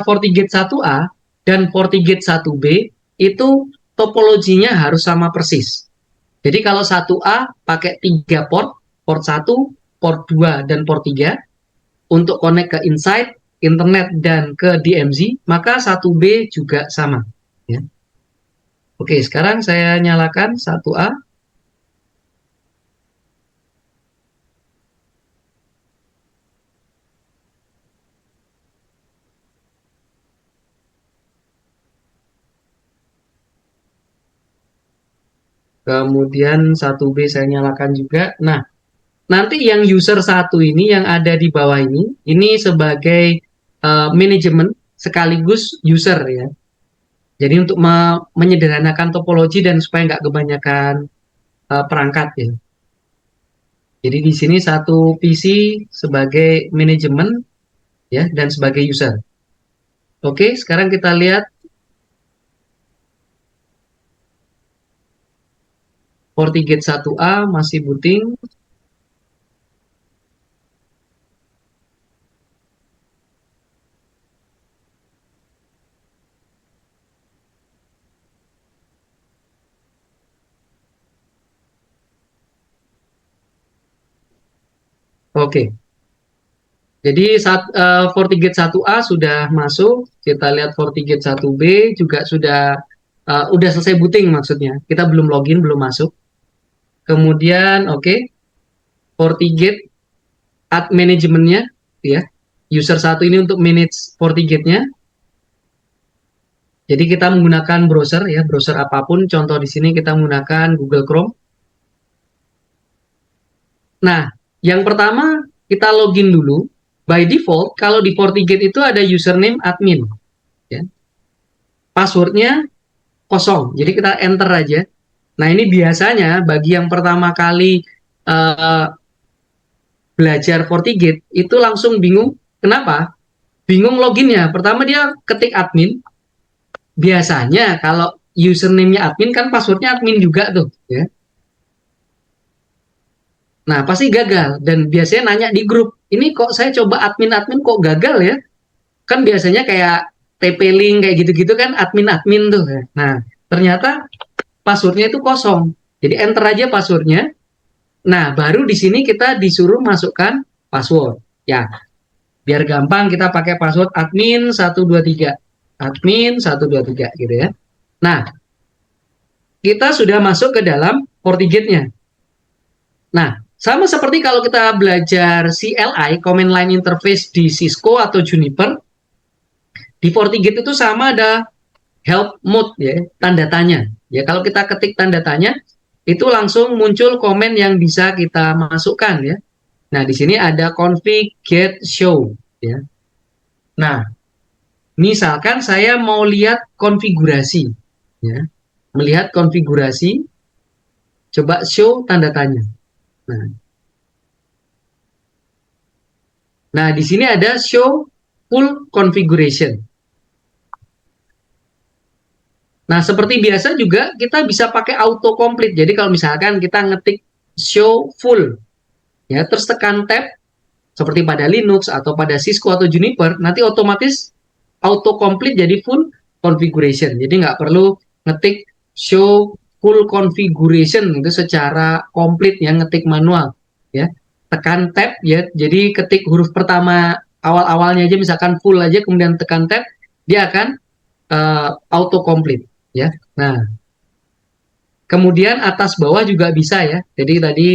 FortiGate 1A dan FortiGate 1B itu topologinya harus sama persis. Jadi kalau 1A pakai 3 port, port 1, port 2, dan port 3 untuk connect ke inside, internet, dan ke DMZ, maka 1B juga sama. Ya. Oke, sekarang saya nyalakan 1A. Kemudian 1B saya nyalakan juga. Nah, nanti yang user 1 ini yang ada di bawah ini sebagai manajemen sekaligus user ya. Jadi untuk menyederhanakan topologi dan supaya nggak kebanyakan perangkat ya. Jadi di sini satu PC sebagai manajemen ya dan sebagai user. Oke, sekarang kita lihat FortiGate 1A masih booting. Oke. Jadi FortiGate 1A sudah masuk, kita lihat FortiGate 1B juga sudah selesai booting maksudnya. Kita belum login, belum masuk. Kemudian FortiGate ad manajemennya ya. User 1 ini untuk manage FortiGate-nya. Jadi kita menggunakan browser ya, browser apapun. Contoh di sini kita menggunakan Google Chrome. Nah, yang pertama kita login dulu. By default, kalau di FortiGate itu ada username admin. Ya. Passwordnya kosong, jadi kita enter aja. Nah, ini biasanya bagi yang pertama kali belajar FortiGate, itu langsung bingung. Kenapa? Bingung loginnya. Pertama dia ketik admin. Biasanya kalau username-nya admin kan passwordnya admin juga tuh. Ya. Nah, pasti gagal. Dan biasanya nanya di grup, ini kok saya coba admin-admin kok gagal ya? Kan biasanya kayak TP-Link kayak gitu-gitu kan admin-admin tuh. Nah, ternyata passwordnya itu kosong. Jadi enter aja passwordnya. Nah, baru di sini kita disuruh masukkan password. Ya, biar gampang kita pakai password admin 123. Admin 123 gitu ya. Nah, kita sudah masuk ke dalam FortiGate-nya. Nah, sama seperti kalau kita belajar CLI, Command Line Interface di Cisco atau Juniper, di FortiGate itu sama ada help mode ya, tanda tanya. Ya, kalau kita ketik tanda tanya, itu langsung muncul komen yang bisa kita masukkan ya. Nah, di sini ada config get show ya. Nah, misalkan saya mau lihat konfigurasi ya. Melihat konfigurasi, coba show tanda tanya. Nah, di sini ada show full configuration. Nah, seperti biasa juga kita bisa pakai autocomplete. Jadi kalau misalkan kita ngetik show full, ya terus tekan tab, seperti pada Linux atau pada Cisco atau Juniper, nanti otomatis autocomplete jadi full configuration. Jadi nggak perlu ngetik show full configuration itu secara komplit ya, ngetik manual. Ya, tekan tab ya. Jadi ketik huruf pertama awal-awalnya aja, misalkan full aja, kemudian tekan tab, dia akan autocomplete. Ya, nah, kemudian atas bawah juga bisa ya. Jadi tadi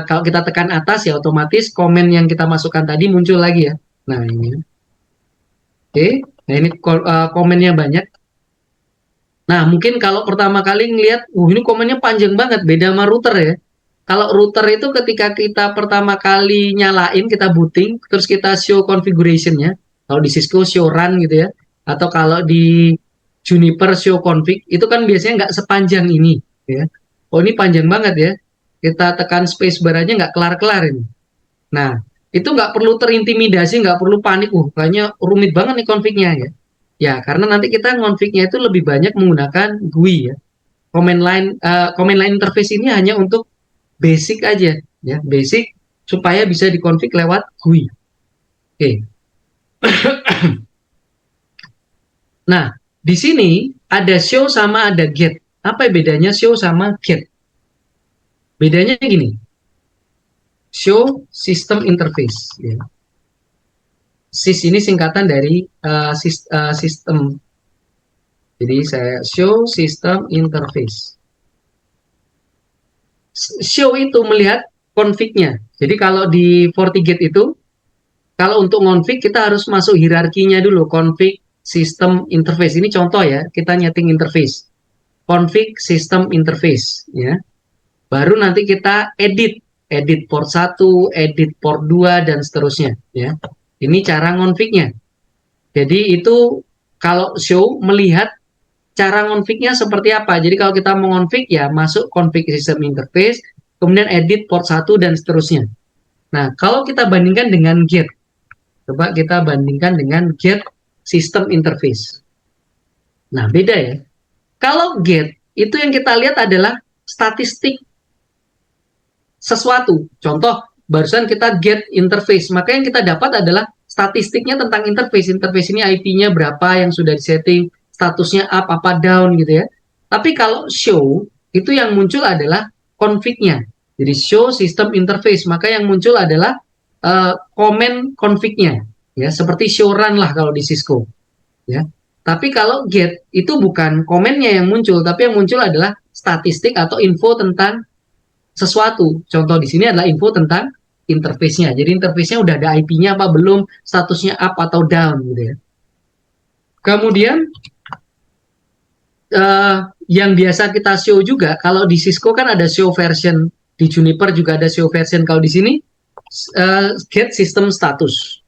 kalau kita tekan atas ya otomatis komen yang kita masukkan tadi muncul lagi ya. Nah ini, nah ini komennya banyak. Nah mungkin kalau pertama kali ngelihat, ini komennya panjang banget, beda sama router ya. Kalau router itu ketika kita pertama kali nyalain, kita booting, terus kita show configuration-nya. Kalau di Cisco show run gitu ya, atau kalau di Juniper show config, itu kan biasanya nggak sepanjang ini. Ya. Oh ini panjang banget ya. Kita tekan spacebar aja nggak kelar-kelar ini. Nah, itu nggak perlu terintimidasi, nggak perlu panik. Kayaknya rumit banget nih config-nya ya. Ya, karena nanti kita config-nya itu lebih banyak menggunakan GUI ya. Command line interface ini hanya untuk basic aja ya, basic supaya bisa dikonfig lewat GUI. Oke. Nah, di sini ada show sama ada get. Apa bedanya show sama get? Bedanya gini. Show system interface ya. SYS ini singkatan dari sistem. Jadi saya show system interface. Show itu melihat config-nya. Jadi kalau di FortiGate itu, kalau untuk config kita harus masuk hierarkinya dulu, config system interface. Ini contoh ya, kita nyeting interface. Config system interface ya. Baru nanti kita edit port 1, edit port 2 dan seterusnya ya. Ini cara ngonfignya. Jadi itu kalau show melihat cara ngonfignya seperti apa. Jadi kalau kita mau ngonfig ya masuk config system interface, kemudian edit port 1 dan seterusnya. Nah, kalau kita bandingkan dengan get. Coba kita bandingkan dengan get system interface. Nah, beda ya. Kalau get itu yang kita lihat adalah statistik sesuatu. Contoh, barusan kita get interface, maka yang kita dapat adalah statistiknya tentang interface. Interface ini IP-nya berapa yang sudah disetting, statusnya up apa down gitu ya. Tapi kalau show, itu yang muncul adalah config-nya. Jadi show system interface, maka yang muncul adalah comment config-nya. Ya, seperti show run lah kalau di Cisco. Ya. Tapi kalau get, itu bukan komennya yang muncul, tapi yang muncul adalah statistik atau info tentang sesuatu. Contoh di sini adalah info tentang interface-nya. Jadi interface-nya udah ada IP-nya apa belum, statusnya up atau down gitu ya. Kemudian yang biasa kita show juga, kalau di Cisco kan ada show version, di Juniper juga ada show version. Kalau di sini get system status.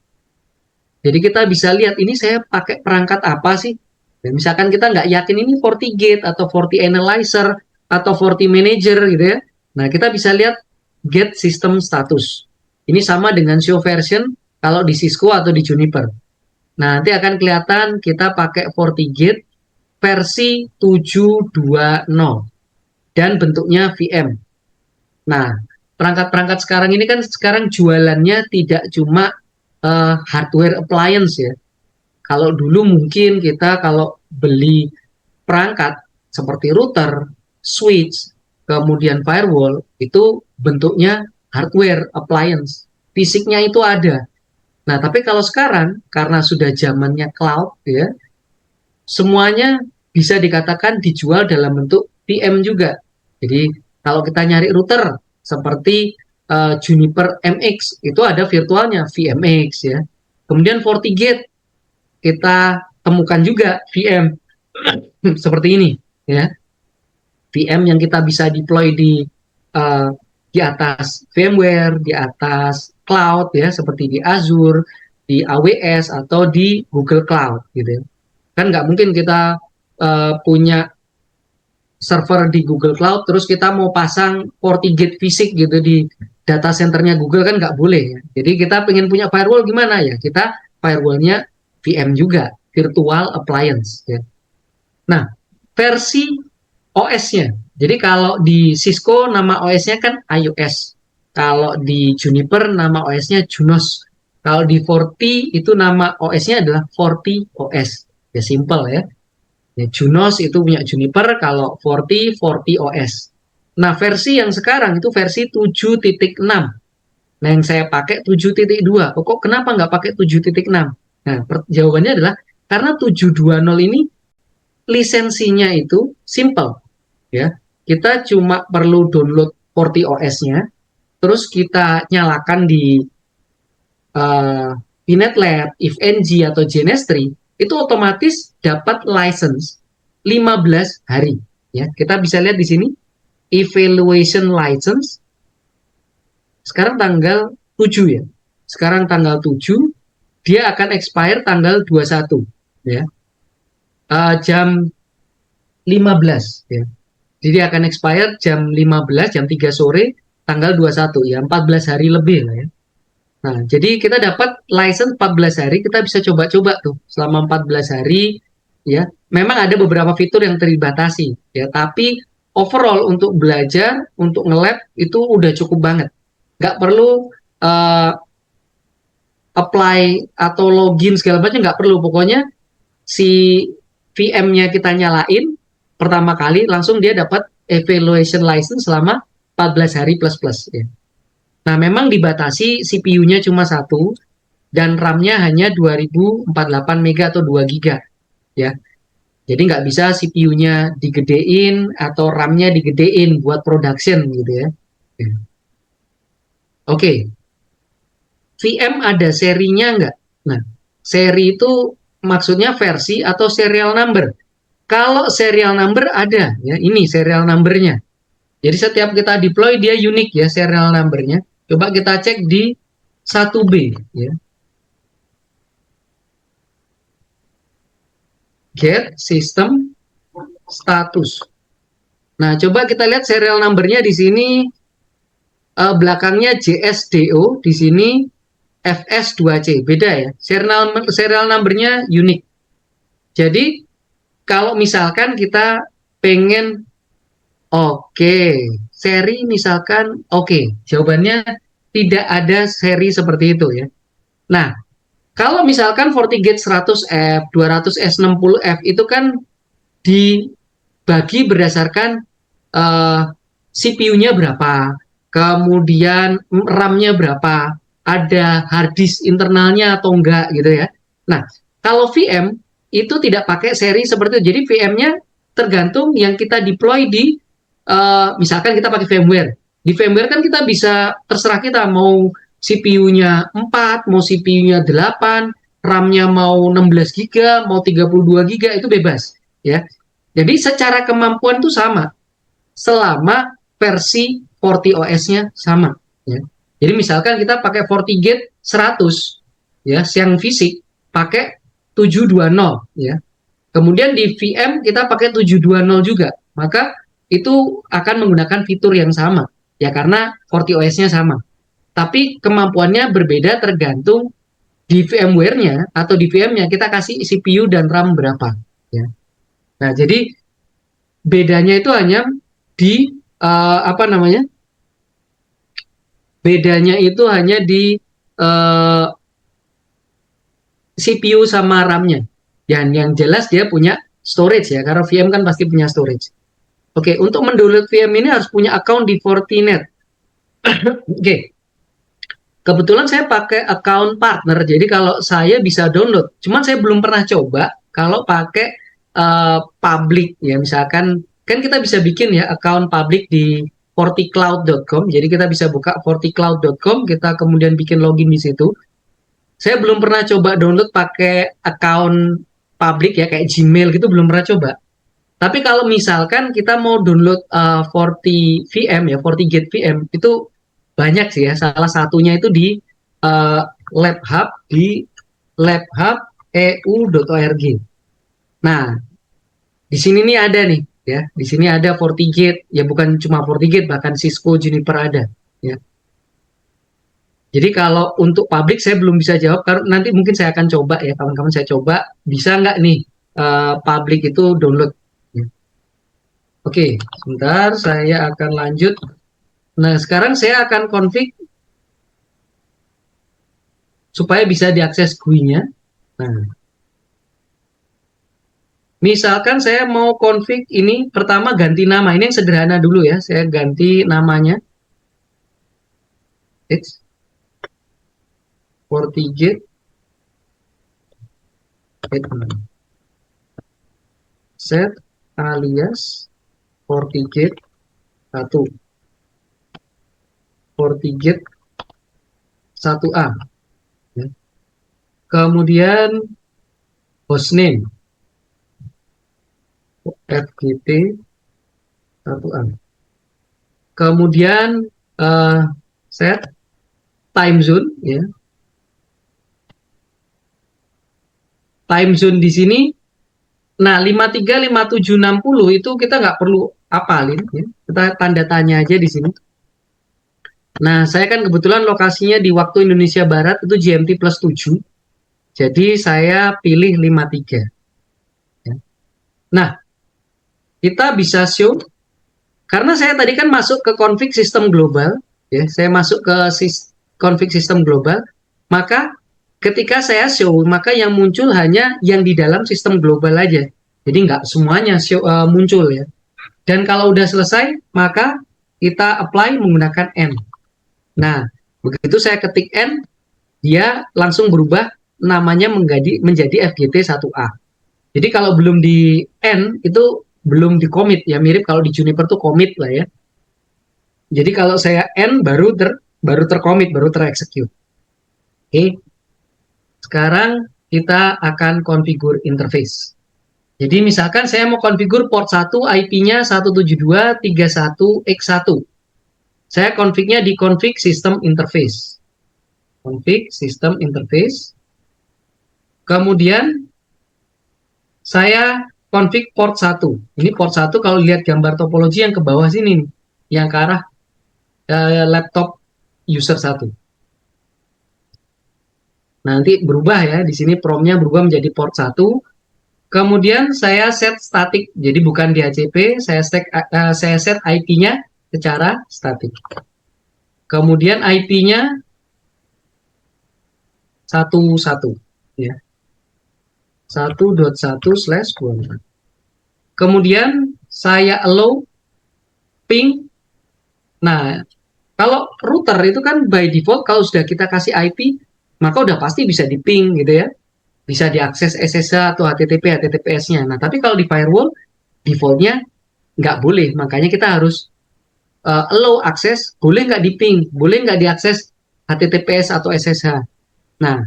Jadi kita bisa lihat ini saya pakai perangkat apa sih? Ya, misalkan kita nggak yakin ini FortiGate atau FortiAnalyzer atau FortiManager gitu ya. Nah, kita bisa lihat get system status. Ini sama dengan show version kalau di Cisco atau di Juniper. Nah, nanti akan kelihatan kita pakai FortiGate versi 7.2.0 dan bentuknya VM. Nah, perangkat-perangkat sekarang ini kan sekarang jualannya tidak cuma hardware appliance ya. Kalau dulu mungkin kita kalau beli perangkat seperti router, switch, kemudian firewall, itu bentuknya hardware appliance. Fisiknya itu ada. Nah, tapi kalau sekarang, karena sudah zamannya cloud, ya, semuanya bisa dikatakan dijual dalam bentuk VM juga. Jadi, kalau kita nyari router, seperti Juniper MX, itu ada virtualnya, VMX, ya. Kemudian FortiGate, kita temukan juga VM seperti ini, ya. VM yang kita bisa deploy di atas VMware, di atas cloud ya, seperti di Azure, di AWS atau di Google Cloud gitu ya. Kan nggak mungkin kita punya server di Google Cloud terus kita mau pasang FortiGate fisik gitu di data centernya Google, kan nggak boleh ya. Jadi kita pengen punya firewall gimana ya? Kita firewallnya VM juga, virtual appliance ya. Nah, versi OS-nya. Jadi kalau di Cisco nama OS-nya kan iOS. Kalau di Juniper nama OS-nya Junos. Kalau di Forti itu nama OS-nya adalah Forti OS. Ya simple ya. Ya Junos itu punya Juniper, kalau Forti OS. Nah, versi yang sekarang itu versi 7.6. Nah, yang saya pakai 7.2. Kok kenapa nggak pakai 7.6? Nah, jawabannya adalah karena 7.2.0 ini lisensinya itu simple. Ya, kita cuma perlu download FortiOS-nya, terus kita nyalakan di VNetLab, IfNG atau JNS3, itu otomatis dapat license 15 hari. Ya, kita bisa lihat di sini evaluation license sekarang tanggal 7 ya. Sekarang tanggal 7, dia akan expire tanggal 21 ya. Jam 15 ya. Jadi akan expire jam 15, jam 3 sore, tanggal 21 ya, 14 hari lebih lah ya. Nah, jadi kita dapat license 14 hari, kita bisa coba-coba tuh selama 14 hari ya. Memang ada beberapa fitur yang terbatasi ya, tapi overall untuk belajar, untuk nge-lab itu udah cukup banget. Nggak perlu uh, apply atau login segala macam, nggak perlu. Pokoknya si VM-nya kita nyalain pertama kali langsung dia dapat evaluation license selama 14 hari plus plus ya. Nah, memang dibatasi CPU-nya cuma satu dan RAM-nya hanya 2048 MB atau 2 GB ya. Jadi nggak bisa CPU-nya digedein atau RAM-nya digedein buat production gitu ya. Oke, VM ada serinya nggak? Nah, seri itu maksudnya versi atau serial number. Kalau serial number ada, ya ini serial numbernya. Jadi setiap kita deploy dia unik ya serial numbernya. Coba kita cek di 1B ya. Get system status. Nah, coba kita lihat serial numbernya di sini belakangnya JSDO, di sini FS2C. Beda ya. Serial numbernya unik. Jadi kalau misalkan kita pengen seri misalkan jawabannya tidak ada seri seperti itu ya. Nah, kalau misalkan FortiGate 100F, 200S, 60F itu kan dibagi berdasarkan CPU-nya berapa, kemudian RAM-nya berapa, ada hard disk internalnya atau enggak gitu ya. Nah, kalau VM itu tidak pakai seri seperti itu. Jadi VM-nya tergantung yang kita deploy di misalkan kita pakai VMware. Di VMware kan kita bisa terserah kita mau CPU-nya 4, mau CPU-nya 8, RAM-nya mau 16 GB, mau 32 GB itu bebas ya. Jadi secara kemampuan itu sama selama versi FortiOS-nya sama ya. Jadi misalkan kita pakai FortiGate 100 ya, yang fisik pakai 720 ya. Kemudian di VM kita pakai 720 juga. Maka itu akan menggunakan fitur yang sama ya karena FortiOS-nya sama. Tapi kemampuannya berbeda tergantung di VMware-nya atau di VM-nya kita kasih CPU dan RAM berapa ya. Nah, jadi bedanya itu hanya di apa namanya? Bedanya itu hanya di CPU sama RAM-nya. Dan yang jelas dia punya storage ya, karena VM kan pasti punya storage. Oke, untuk mendownload VM ini harus punya account di Fortinet. Oke, kebetulan saya pakai account partner, jadi kalau saya bisa download. Cuman saya belum pernah coba kalau pakai public ya, misalkan kan kita bisa bikin ya account public di forticloud.com. Jadi kita bisa buka forticloud.com, kita kemudian bikin login di situ. Saya belum pernah coba download pakai account public ya kayak Gmail gitu, belum pernah coba. Tapi kalau misalkan kita mau download FortiVM ya, FortiGate VM itu banyak sih ya. Salah satunya itu di LabHub di labhub.eu.org. Nah, di sini nih ada nih ya. Di sini ada FortiGate ya, bukan cuma FortiGate, bahkan Cisco, Juniper ada ya. Jadi kalau untuk public saya belum bisa jawab karena nanti mungkin saya akan coba ya, kawan-kawan saya coba bisa nggak nih public itu download. Oke, sebentar saya akan lanjut. Nah, sekarang saya akan config supaya bisa diakses GUI-nya. Nah, misalkan saya mau config ini, pertama ganti nama. Ini yang sederhana dulu ya, saya ganti namanya. It's FortiGate set alias FortiGate 1 FortiGate 1A ya. Kemudian hostname FGT 1A. Kemudian set time zone ya. Time zone di sini, nah 53, 57, 60 itu kita nggak perlu apalin ya. Kita tanda tanya aja di sini. Nah, saya kan kebetulan lokasinya di waktu Indonesia Barat itu GMT plus 7. Jadi saya pilih 53. Ya. Nah, kita bisa show, karena saya tadi kan masuk ke config sistem global, ya, saya masuk ke config sistem global, maka ketika saya show, maka yang muncul hanya yang di dalam sistem global aja. Jadi nggak semuanya show, muncul ya. Dan kalau udah selesai, maka kita apply menggunakan N. Nah, begitu saya ketik N, dia langsung berubah namanya menjadi FGT1A. Jadi kalau belum di N, itu belum di commit ya, mirip kalau di Juniper tuh commit lah ya. Jadi kalau saya N baru tercommit, baru terexecute. Oke. Sekarang kita akan configure interface. Jadi misalkan saya mau configure port 1 IP-nya 172.31x1. Saya config-nya di config system interface. Config system interface. Kemudian saya config port 1. Ini port 1 kalau lihat gambar topologi yang ke bawah sini nih, yang ke arah laptop user 1. Nanti berubah ya, di sini promnya berubah menjadi port 1. Kemudian saya set static, jadi bukan DHCP, saya set IP-nya secara static. Kemudian IP-nya 11 ya. 1.1/24. Kemudian saya allow ping. Nah, kalau router itu kan by default kalau sudah kita kasih IP, maka udah pasti bisa di ping gitu ya. Bisa diakses SSH atau HTTP, HTTPS-nya. Nah, tapi kalau di firewall, default-nya nggak boleh. Makanya kita harus allow akses, boleh nggak di ping, boleh nggak diakses HTTPS atau SSH. Nah,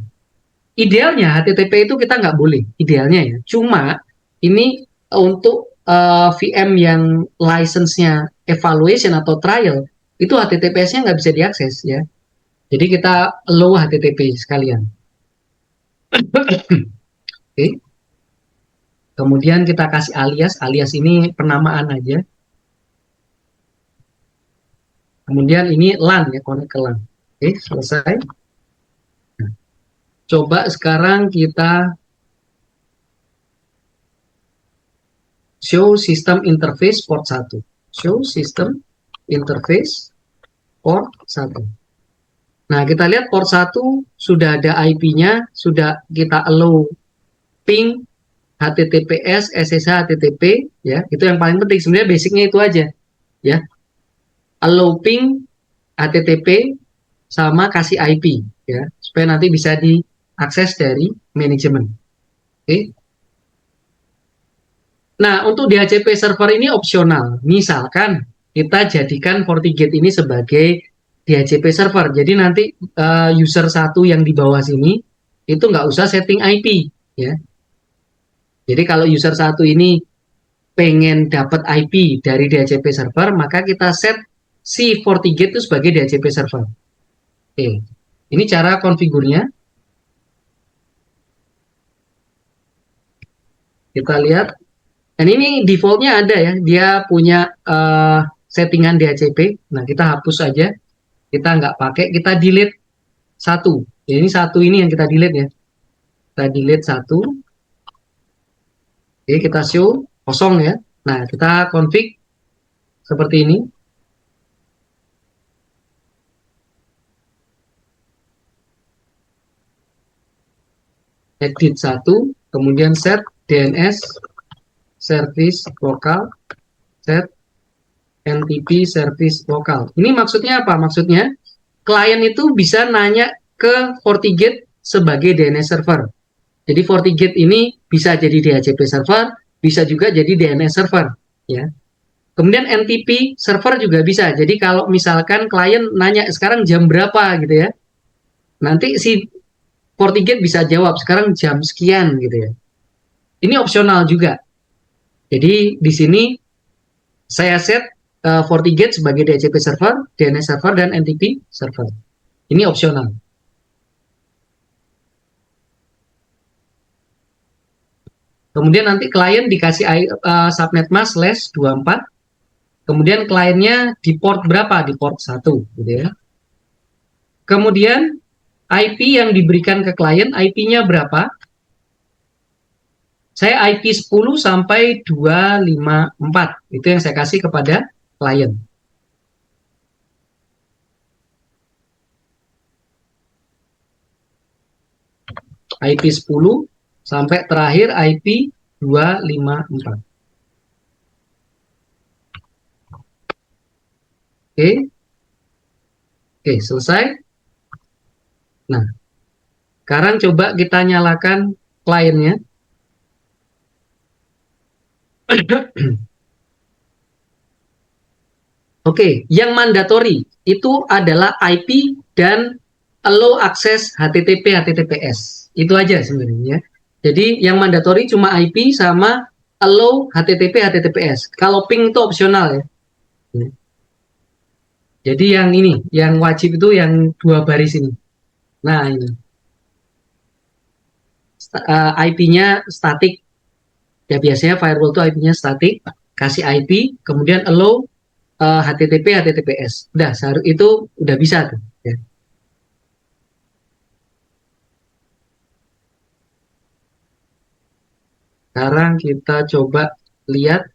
idealnya HTTP itu kita nggak boleh, idealnya ya. Cuma ini untuk VM yang license-nya evaluation atau trial, itu HTTPS-nya nggak bisa diakses ya. Jadi kita allow HTTP sekalian. Oke. Kemudian kita kasih alias ini penamaan aja. Kemudian ini LAN ya, connect ke LAN. Oke, selesai. Nah, coba sekarang kita show system interface port 1. Show system interface port 1. Nah, kita lihat port 1 sudah ada IP-nya, sudah kita allow ping, HTTPS, SSH, HTTP, ya. Itu yang paling penting, sebenarnya basicnya itu aja, ya. Allow ping, HTTP, sama kasih IP, ya. Supaya nanti bisa diakses dari manajemen. Oke. Nah, untuk DHCP server ini opsional. Misalkan kita jadikan FortiGate ini sebagai DHCP server. Jadi nanti user 1 yang di bawah sini itu nggak usah setting IP, ya. Jadi kalau user 1 ini pengen dapat IP dari DHCP server, maka kita set si FortiGate itu sebagai DHCP server. Oke. Ini cara konfigurnya. Kita lihat. Dan ini defaultnya ada ya, dia punya settingan DHCP. Nah, kita hapus aja, kita nggak pakai, kita delete 1. Ya, ini 1 ini yang kita delete ya. Kita delete 1. Oke, kita show kosong ya. Nah, kita config seperti ini. Edit 1, kemudian set DNS service lokal, set NTP service lokal. Ini maksudnya apa? Maksudnya klien itu bisa nanya ke FortiGate sebagai DNS server. Jadi FortiGate ini bisa jadi DHCP server, bisa juga jadi DNS server, ya. Kemudian NTP server juga bisa. Jadi kalau misalkan klien nanya sekarang jam berapa gitu ya, nanti si FortiGate bisa jawab sekarang jam sekian gitu ya. Ini opsional juga. Jadi di sini saya set FortiGate sebagai DHCP server, DNS server, dan NTP server. Ini opsional. Kemudian nanti klien dikasih subnet mask /24. Kemudian kliennya di port berapa? Di port 1, gitu ya. Kemudian IP yang diberikan ke klien, IP-nya berapa? Saya IP 10 sampai 254. Itu yang saya kasih kepada klien. IP 10 sampai terakhir IP 254. Oke. Oke, selesai. Nah, sekarang coba kita nyalakan kliennya. Oke, yang mandatory itu adalah IP dan allow access HTTP HTTPS. Itu aja sebenarnya. Jadi yang mandatory cuma IP sama allow HTTP HTTPS. Kalau ping itu opsional ya. Jadi yang ini, yang wajib itu yang 2 baris ini. Nah, ini. IP-nya static. Ya biasanya firewall itu IP-nya static, kasih IP, kemudian allow HTTP HTTPS. Udah, itu udah bisa tuh. Ya. Sekarang kita coba lihat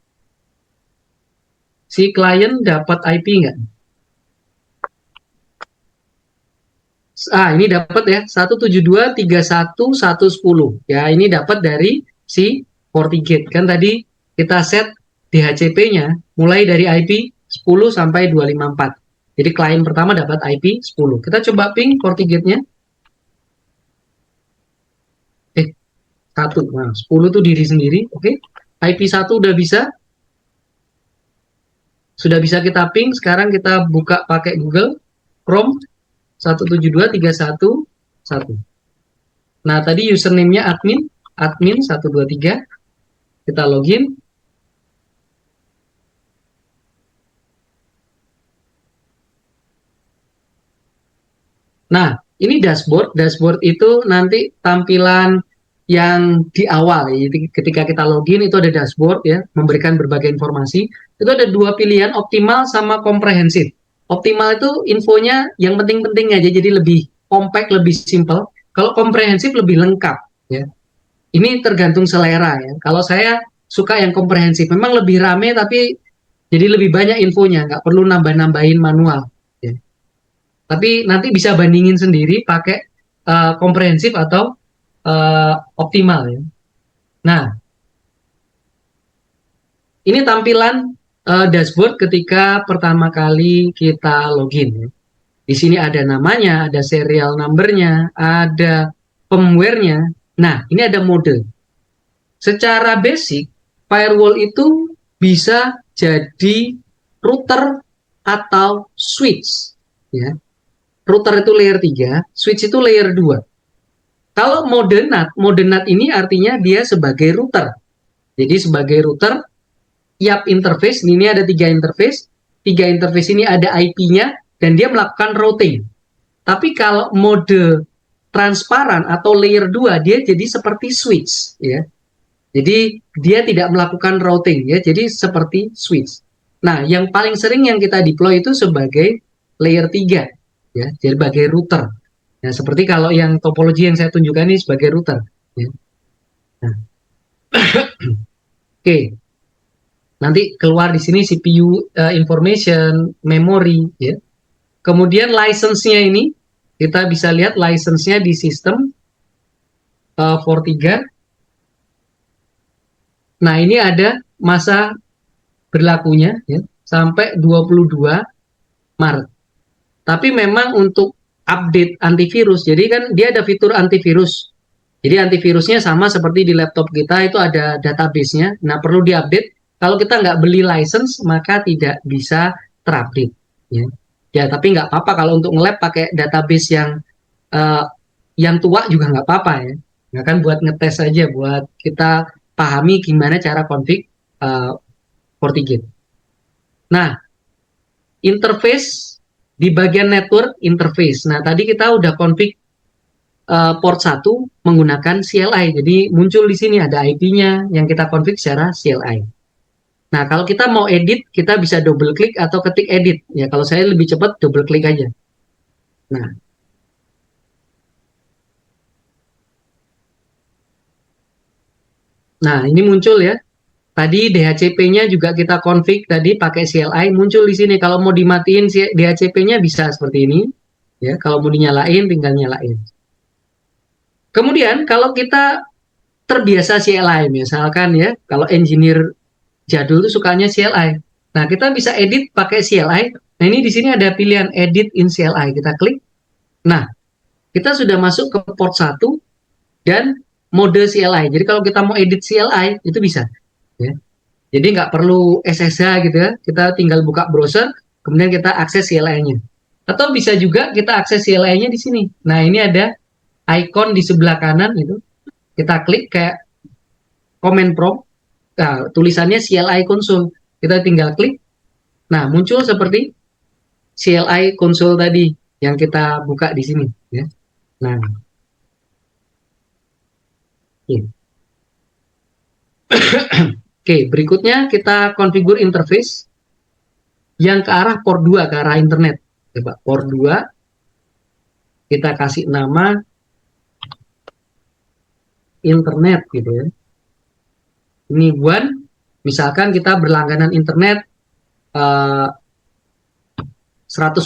si klien dapat IP nggak? Ini dapat ya, 172.31.110. Ya, ini dapat dari si FortiGate. Kan tadi kita set DHCP-nya mulai dari IP 10 sampai 254. Jadi klien pertama dapat IP 10. Kita coba ping FortiGate-nya. 1. Nah, 10 itu diri sendiri. Oke. IP 1 udah bisa. Sudah bisa kita ping. Sekarang kita buka pakai Google Chrome. 172.31.1. Nah, tadi username-nya admin 123. Kita login. Nah, ini dashboard. Dashboard itu nanti tampilan yang di awal. Jadi ketika kita login itu ada dashboard ya, memberikan berbagai informasi. Itu ada 2 pilihan, optimal sama komprehensif. Optimal itu infonya yang penting-penting aja, jadi lebih compact, lebih simple. Kalau komprehensif lebih lengkap ya. Ini tergantung selera ya. Kalau saya suka yang komprehensif, memang lebih rame tapi jadi lebih banyak infonya, nggak perlu nambah-nambahin manual. Ya. Tapi nanti bisa bandingin sendiri pakai komprehensif atau optimal ya. Nah, ini tampilan dashboard ketika pertama kali kita login ya. Di sini ada namanya, ada serial number-nya, ada firmware-nya. Nah, ini ada mode. Secara basic, firewall itu bisa jadi router atau switch. Ya. Router itu layer 3, switch itu layer 2. Kalau mode NAT ini artinya dia sebagai router. Jadi sebagai router, tiap interface, ini ada 3 interface. 3 interface ini ada IP-nya, dan dia melakukan routing. Tapi kalau mode transparan atau layer 2, dia jadi seperti switch. Ya. Jadi dia tidak melakukan routing. Ya. Jadi seperti switch. Nah, yang paling sering yang kita deploy itu sebagai layer 3. Ya, jadi sebagai router. Nah, seperti kalau yang topologi yang saya tunjukkan ini sebagai router. Ya. Nah. Oke. Nanti keluar di sini CPU information, memory, ya. Kemudian license-nya ini kita bisa lihat license-nya di sistem FortiGuard. Nah, ini ada masa berlakunya ya, sampai 22 Maret. Tapi memang untuk update antivirus, jadi kan dia ada fitur antivirus. Jadi antivirusnya sama seperti di laptop kita, itu ada database-nya. Nah, perlu diupdate. Kalau kita nggak beli license, maka tidak bisa terupdate. Ya. Ya, tapi nggak apa-apa kalau untuk nge-lab pakai database yang tua juga nggak apa-apa ya. Nggak kan buat ngetes aja, buat kita pahami gimana cara config FortiGate. Nah, interface di bagian network interface. Nah, tadi kita udah config port 1 menggunakan CLI. Jadi muncul di sini ada IP-nya yang kita config secara CLI. Nah, kalau kita mau edit, kita bisa double klik atau ketik edit. Ya, kalau saya lebih cepat double klik aja. Nah, ini muncul ya. Tadi DHCP-nya juga kita config tadi pakai CLI, muncul di sini. Kalau mau dimatiin DHCP-nya bisa seperti ini. Ya, kalau mau dinyalain tinggal nyalain. Kemudian kalau kita terbiasa CLI, misalkan ya, kalau engineer jadul itu sukanya CLI. Nah, kita bisa edit pakai CLI. Nah, ini di sini ada pilihan edit in CLI. Kita klik. Nah, kita sudah masuk ke port 1 dan mode CLI. Jadi kalau kita mau edit CLI, itu bisa. Ya. Jadi nggak perlu SSH gitu ya. Kita tinggal buka browser, kemudian kita akses CLI-nya. Atau bisa juga kita akses CLI-nya di sini. Nah, ini ada icon di sebelah kanan itu. Kita klik kayak command prompt. Nah, tulisannya CLI console. Kita tinggal klik. Nah, muncul seperti CLI console tadi yang kita buka di sini. Ya. Nah, ini. Oke, berikutnya kita configure interface yang ke arah port 2, ke arah internet. Coba port 2, kita kasih nama internet gitu ya. Ini buat, misalkan kita berlangganan internet 100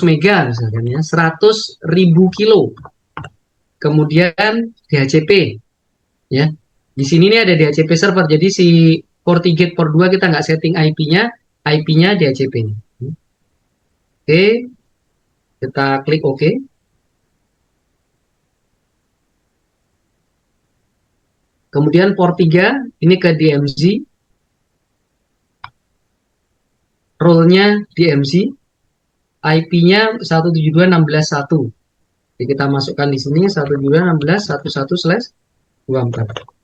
mega misalkan ya, 100.000 kilo. Kemudian DHCP ya. Di sini nih ada DHCP server. Jadi si FortiGate port 2 kita nggak setting IP-nya, IP-nya DHCP. Oke. Kita klik OK. Kemudian port 3 ini ke DMZ. Role-nya DMZ. IP-nya 172.16.1. Jadi kita masukkan di sini 172.16.11/24.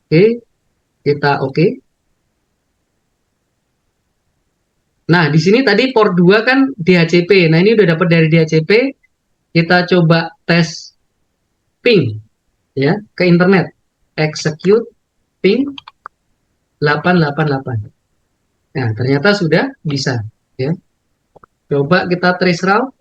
Oke, kita oke. Nah, di sini tadi port 2 kan DHCP. Nah, ini udah dapat dari DHCP. Kita coba tes ping ya ke internet. Execute ping 888. Nah, ternyata sudah bisa ya. Coba kita trace route.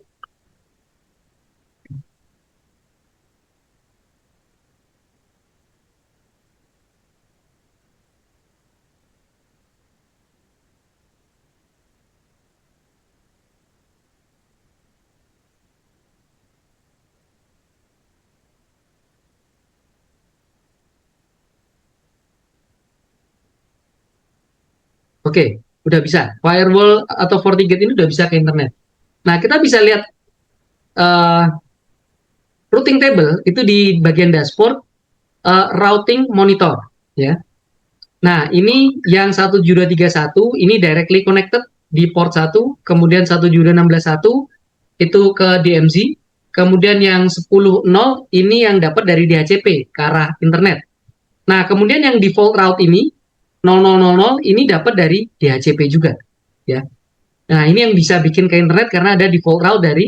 Oke, udah bisa. Firewall atau FortiGate ini udah bisa ke internet. Nah, kita bisa lihat routing table itu di bagian dashboard routing monitor ya. Nah, ini yang 17231 ini directly connected di port 1, kemudian 172.16.1 itu ke DMZ, kemudian yang 10.0 ini yang dapat dari DHCP ke arah internet. Nah, kemudian yang default route ini 0000 ini dapat dari DHCP juga ya. Nah, ini yang bisa bikin ke internet karena ada default route dari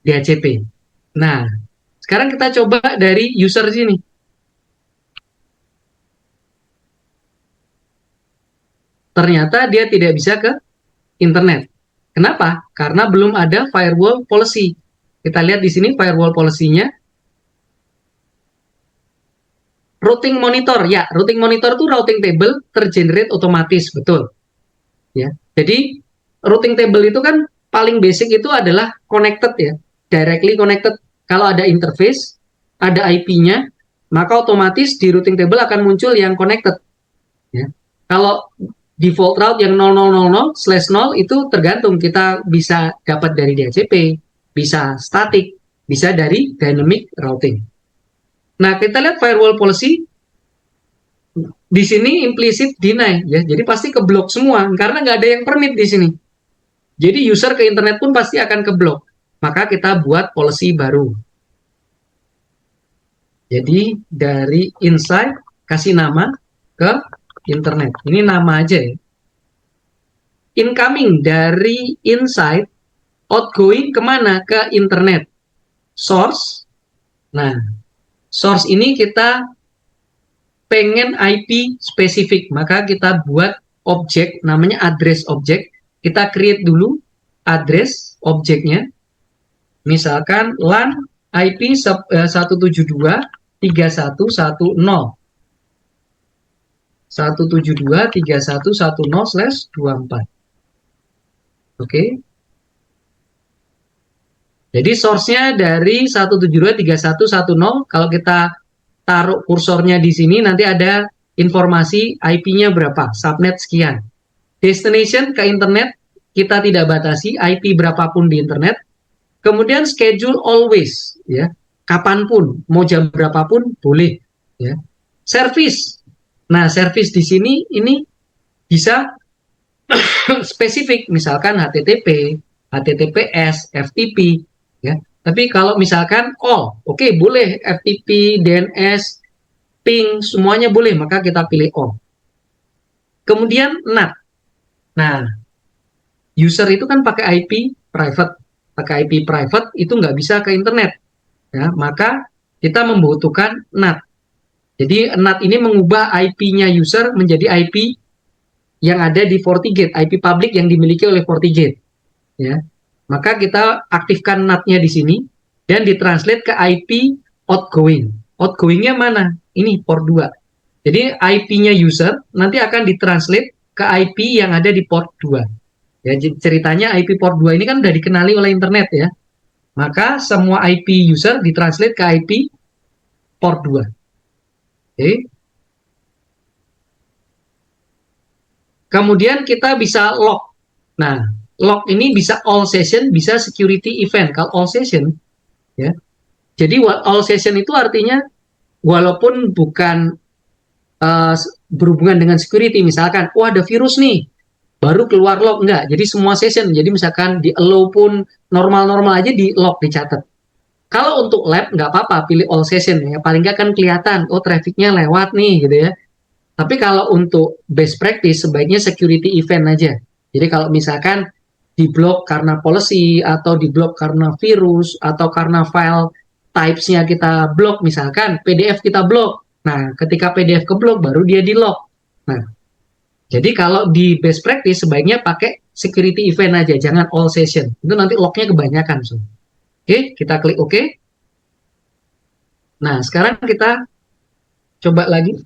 DHCP. Nah, sekarang kita coba dari user sini. Ternyata dia tidak bisa ke internet. Kenapa? Karena belum ada firewall policy. Kita lihat di sini firewall policy-nya. Routing monitor, ya, routing monitor itu routing table tergenerate otomatis, betul. Ya, jadi routing table itu kan paling basic itu adalah connected ya, directly connected. Kalau ada interface, ada IP-nya, maka otomatis di routing table akan muncul yang connected. Ya. Kalau default route yang 0000/0 itu tergantung, kita bisa dapat dari DHCP, bisa static, bisa dari dynamic routing. Nah, kita lihat firewall policy di sini implicit deny ya, jadi pasti keblok semua karena nggak ada yang permit di sini. Jadi user ke internet pun pasti akan keblok. Maka kita buat policy baru. Jadi dari inside kasih nama ke internet. Ini nama aja ya. Incoming dari inside outgoing kemana? Ke internet. Source. Nah, source ini kita pengen IP spesifik, maka kita buat objek namanya address objek. Kita create dulu address objeknya. Misalkan LAN IP 172.3110 172.3110/24. Oke. Jadi source-nya dari 172.3110. Kalau kita taruh kursornya di sini, nanti ada informasi IP-nya berapa, subnet sekian. Destination ke internet, kita tidak batasi, IP berapapun di internet. Kemudian schedule always, ya, kapanpun, mau jam berapapun boleh, ya. Service, nah service di sini ini bisa spesifik, misalkan HTTP, HTTPS, FTP, ya. Tapi kalau misalkan all, oke, boleh FTP, DNS, ping, semuanya boleh, maka kita pilih all. Kemudian NAT. Nah, user itu kan pakai IP private. Pakai IP private itu nggak bisa ke internet. Ya, maka kita membutuhkan NAT. Jadi NAT ini mengubah IP-nya user menjadi IP yang ada di FortiGate, IP public yang dimiliki oleh FortiGate. Ya. Maka kita aktifkan NAT-nya di sini dan ditranslate ke IP outgoing. Outgoing-nya mana? Ini port 2. Jadi IP-nya user nanti akan ditranslate ke IP yang ada di port 2. Ya, ceritanya IP port 2 ini kan udah dikenali oleh internet ya. Maka semua IP user ditranslate ke IP port 2. Oke. Kemudian kita bisa log. Nah, log ini bisa all session, bisa security event. Kalau all session, ya. Jadi all session itu artinya walaupun bukan berhubungan dengan security, misalkan, oh ada virus nih, baru keluar log, enggak. Jadi semua session, jadi misalkan di allow pun normal-normal aja di log, dicatat. Kalau untuk lab, nggak apa-apa, pilih all session, ya. Paling nggak kan kelihatan, oh trafficnya lewat nih, gitu ya. Tapi kalau untuk best practice, sebaiknya security event aja. Jadi kalau misalkan di-block karena policy, atau di-block karena virus, atau karena file types-nya kita block, misalkan PDF kita block. Nah, ketika PDF ke-block, baru dia di-lock. Nah, jadi kalau di best practice, sebaiknya pakai security event aja, jangan all session. Itu nanti log-nya kebanyakan. So. Oke, kita klik OK. Nah, sekarang kita coba lagi.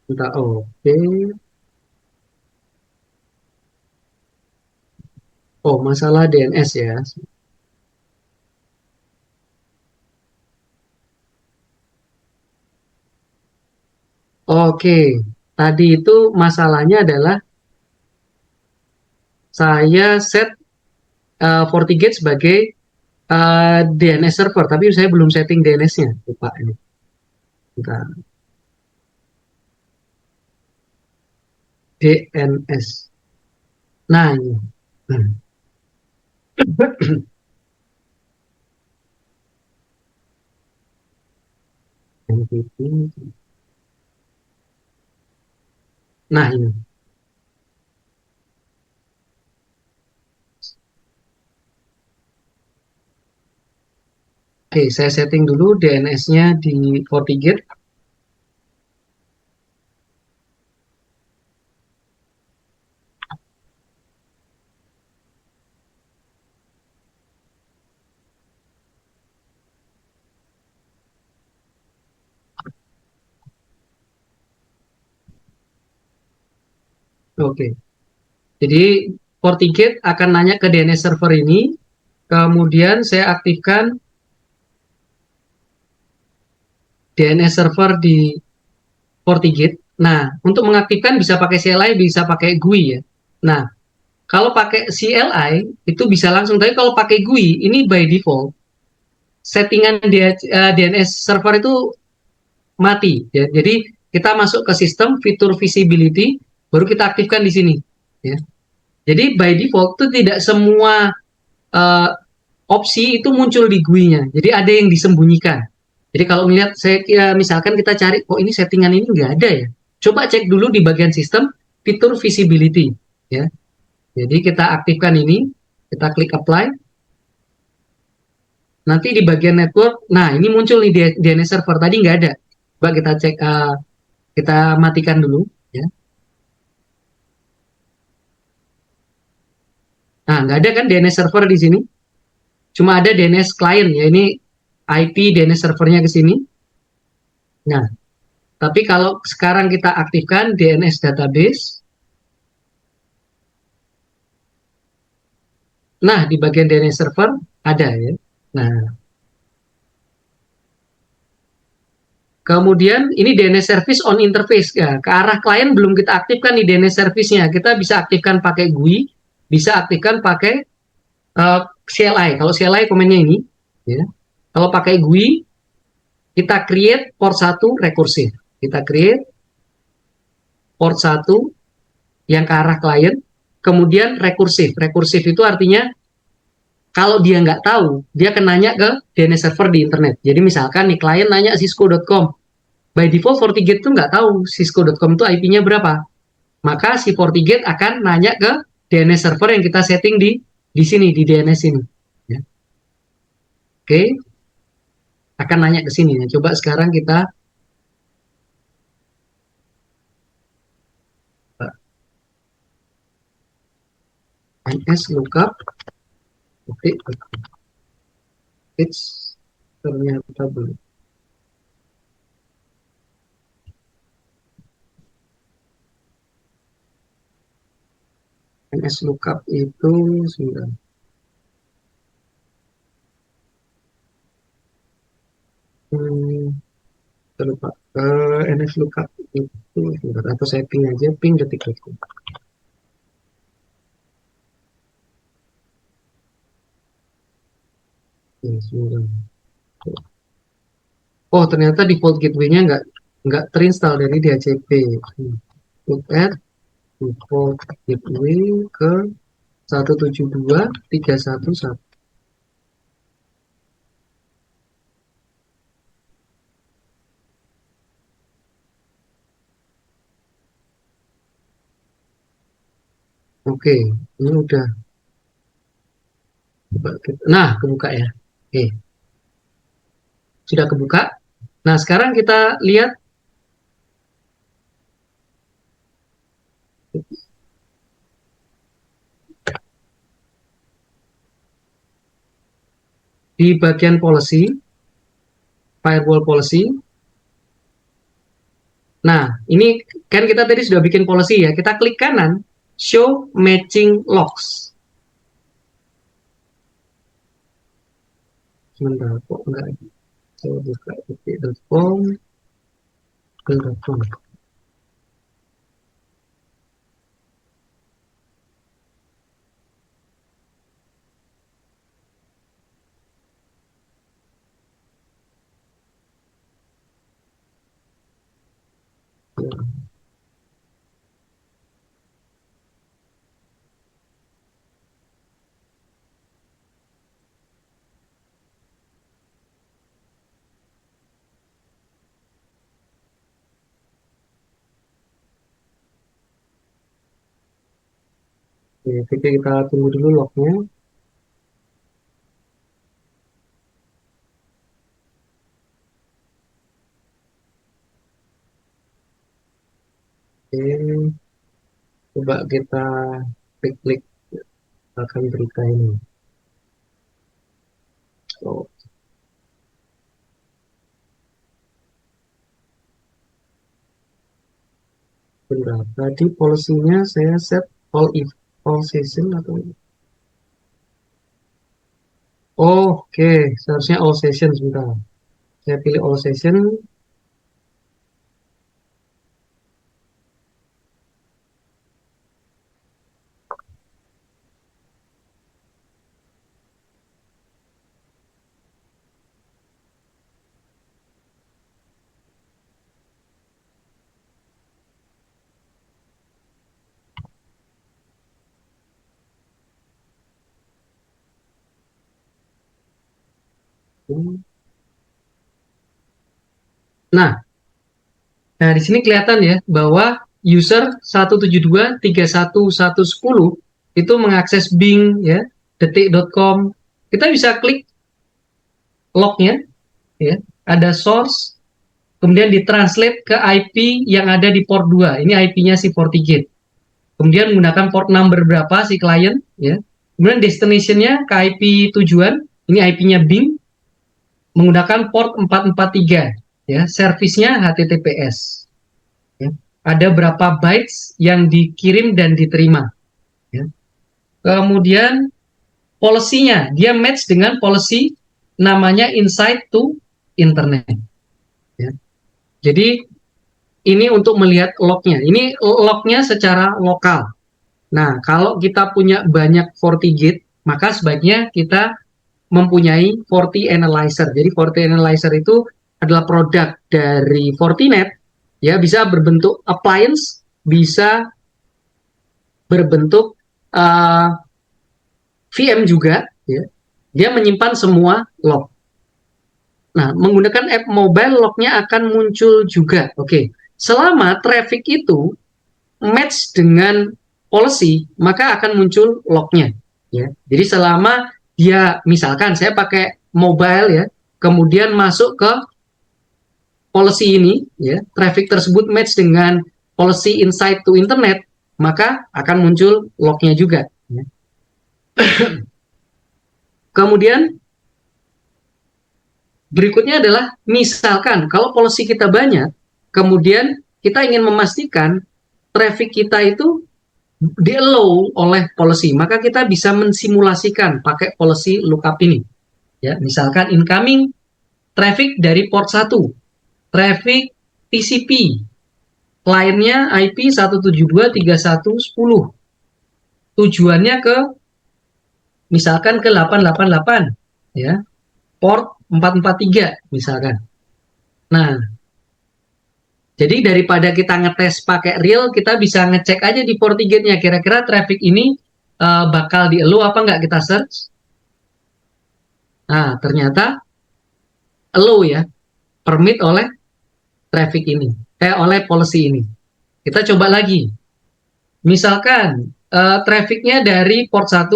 Kita oke. Oh, masalah DNS ya. Oke, tadi itu masalahnya adalah saya set FortiGate sebagai DNS server, tapi saya belum setting DNS-nya. Lupa ini. Bentar. DNS. Nah, ini. Nah, ini. Oke, saya setting dulu DNS-nya di FortiGate. Oke, jadi FortiGate akan nanya ke DNS server ini, kemudian saya aktifkan DNS server di FortiGate. Nah, untuk mengaktifkan bisa pakai CLI, bisa pakai GUI ya. Nah, kalau pakai CLI itu bisa langsung, tapi kalau pakai GUI ini by default settingan DNS server itu mati ya. Jadi kita masuk ke sistem fitur visibility, baru kita aktifkan di sini ya. Jadi by default itu tidak semua uh, opsi itu muncul di GUI-nya. Jadi ada yang disembunyikan. Jadi kalau melihat misalkan kita cari, kok ini settingan ini nggak ada ya. Coba cek dulu di bagian sistem fitur visibility. Ya. Jadi kita aktifkan ini, kita klik apply. Nanti di bagian network, nah ini muncul nih DNS server tadi nggak ada. Coba kita cek, kita matikan dulu. Ya. Nah nggak ada kan DNS server di sini. Cuma ada DNS client ya. Ini IP DNS servernya ke sini. Nah, tapi kalau sekarang kita aktifkan DNS database, nah di bagian DNS server ada ya. Nah, kemudian ini DNS service on interface ya. Ke arah klien belum kita aktifkan di DNS service-nya. Kita bisa aktifkan pakai GUI, bisa aktifkan pakai CLI. Kalau CLI komennya ini, ya. Kalau pakai GUI, kita create port 1 rekursif. Kita create port 1 yang ke arah klien, kemudian rekursif. Rekursif itu artinya kalau dia nggak tahu, dia akan nanya ke DNS server di internet. Jadi misalkan nih klien nanya cisco.com, by default FortiGate tuh nggak tahu cisco.com itu IP-nya berapa. Maka si FortiGate akan nanya ke DNS server yang kita setting di sini, di DNS ini. Ya. Oke, akan nanya ke sini. Nah, coba sekarang kita ns lookup, oke, it's ternyata belum. ns lookup itu sudah. Terlupa. ns lookup itu sebentar, atau saya ping aja, ping detik.com. Oh, ternyata default gateway-nya nggak terinstall dari DHCP. Look at default gateway ke 172.311. Oke, ini udah. Nah, kebuka ya. Oke, sudah kebuka. Nah, sekarang kita lihat di bagian policy, firewall policy. Nah, ini kan kita tadi sudah bikin policy ya. Kita klik kanan, show matching logs. Sebentar, kok enggak? Saya buka detik.com. Oke, kita tunggu dulu lognya. Oke, coba kita klik-klik akan berita ini. Oh, bentar. Tadi policy-nya saya set all session atau oke, seharusnya all session sebentar. Saya pilih all session. Nah, nah di sini kelihatan ya bahwa user 172.31.110 itu mengakses Bing ya, detik.com. Kita bisa klik lognya ya, ada source, kemudian ditranslate ke IP yang ada di port 2. Ini IP-nya si FortiGate. Kemudian menggunakan port number berapa si client ya. Kemudian destination-nya ke IP tujuan, ini IP-nya Bing menggunakan port 443 ya, service-nya HTTPS. Ya. Ada berapa bytes yang dikirim dan diterima ya. Kemudian policy-nya dia match dengan policy namanya inside to internet ya. Jadi ini untuk melihat lognya. Ini lognya secara lokal. Nah, kalau kita punya banyak FortiGate, maka sebaiknya kita mempunyai FortiAnalyzer. Jadi FortiAnalyzer itu adalah produk dari Fortinet, ya, bisa berbentuk appliance, bisa berbentuk VM juga, ya. Dia menyimpan semua log. Nah, menggunakan app mobile, lognya akan muncul juga. Oke, selama traffic itu match dengan policy, maka akan muncul lognya. Ya. Jadi selama dia, misalkan saya pakai mobile ya, kemudian masuk ke policy ini, ya, traffic tersebut match dengan policy inside to internet, maka akan muncul lognya juga. Ya. Kemudian berikutnya adalah misalkan kalau policy kita banyak, kemudian kita ingin memastikan traffic kita itu di-allow oleh policy, maka kita bisa mensimulasikan pakai policy lookup ini. Ya, misalkan incoming traffic dari port 1, traffic TCP, lainnya IP 172.31.10. Tujuannya ke misalkan ke 888 ya. Port 443 misalkan. Nah, jadi daripada kita ngetes pakai real, kita bisa ngecek aja di FortiGate-nya kira-kira traffic ini bakal di-allow apa nggak, kita search. Nah, ternyata allow ya, permit oleh traffic ini, oleh policy ini. Kita coba lagi. Misalkan trafficnya dari port 1,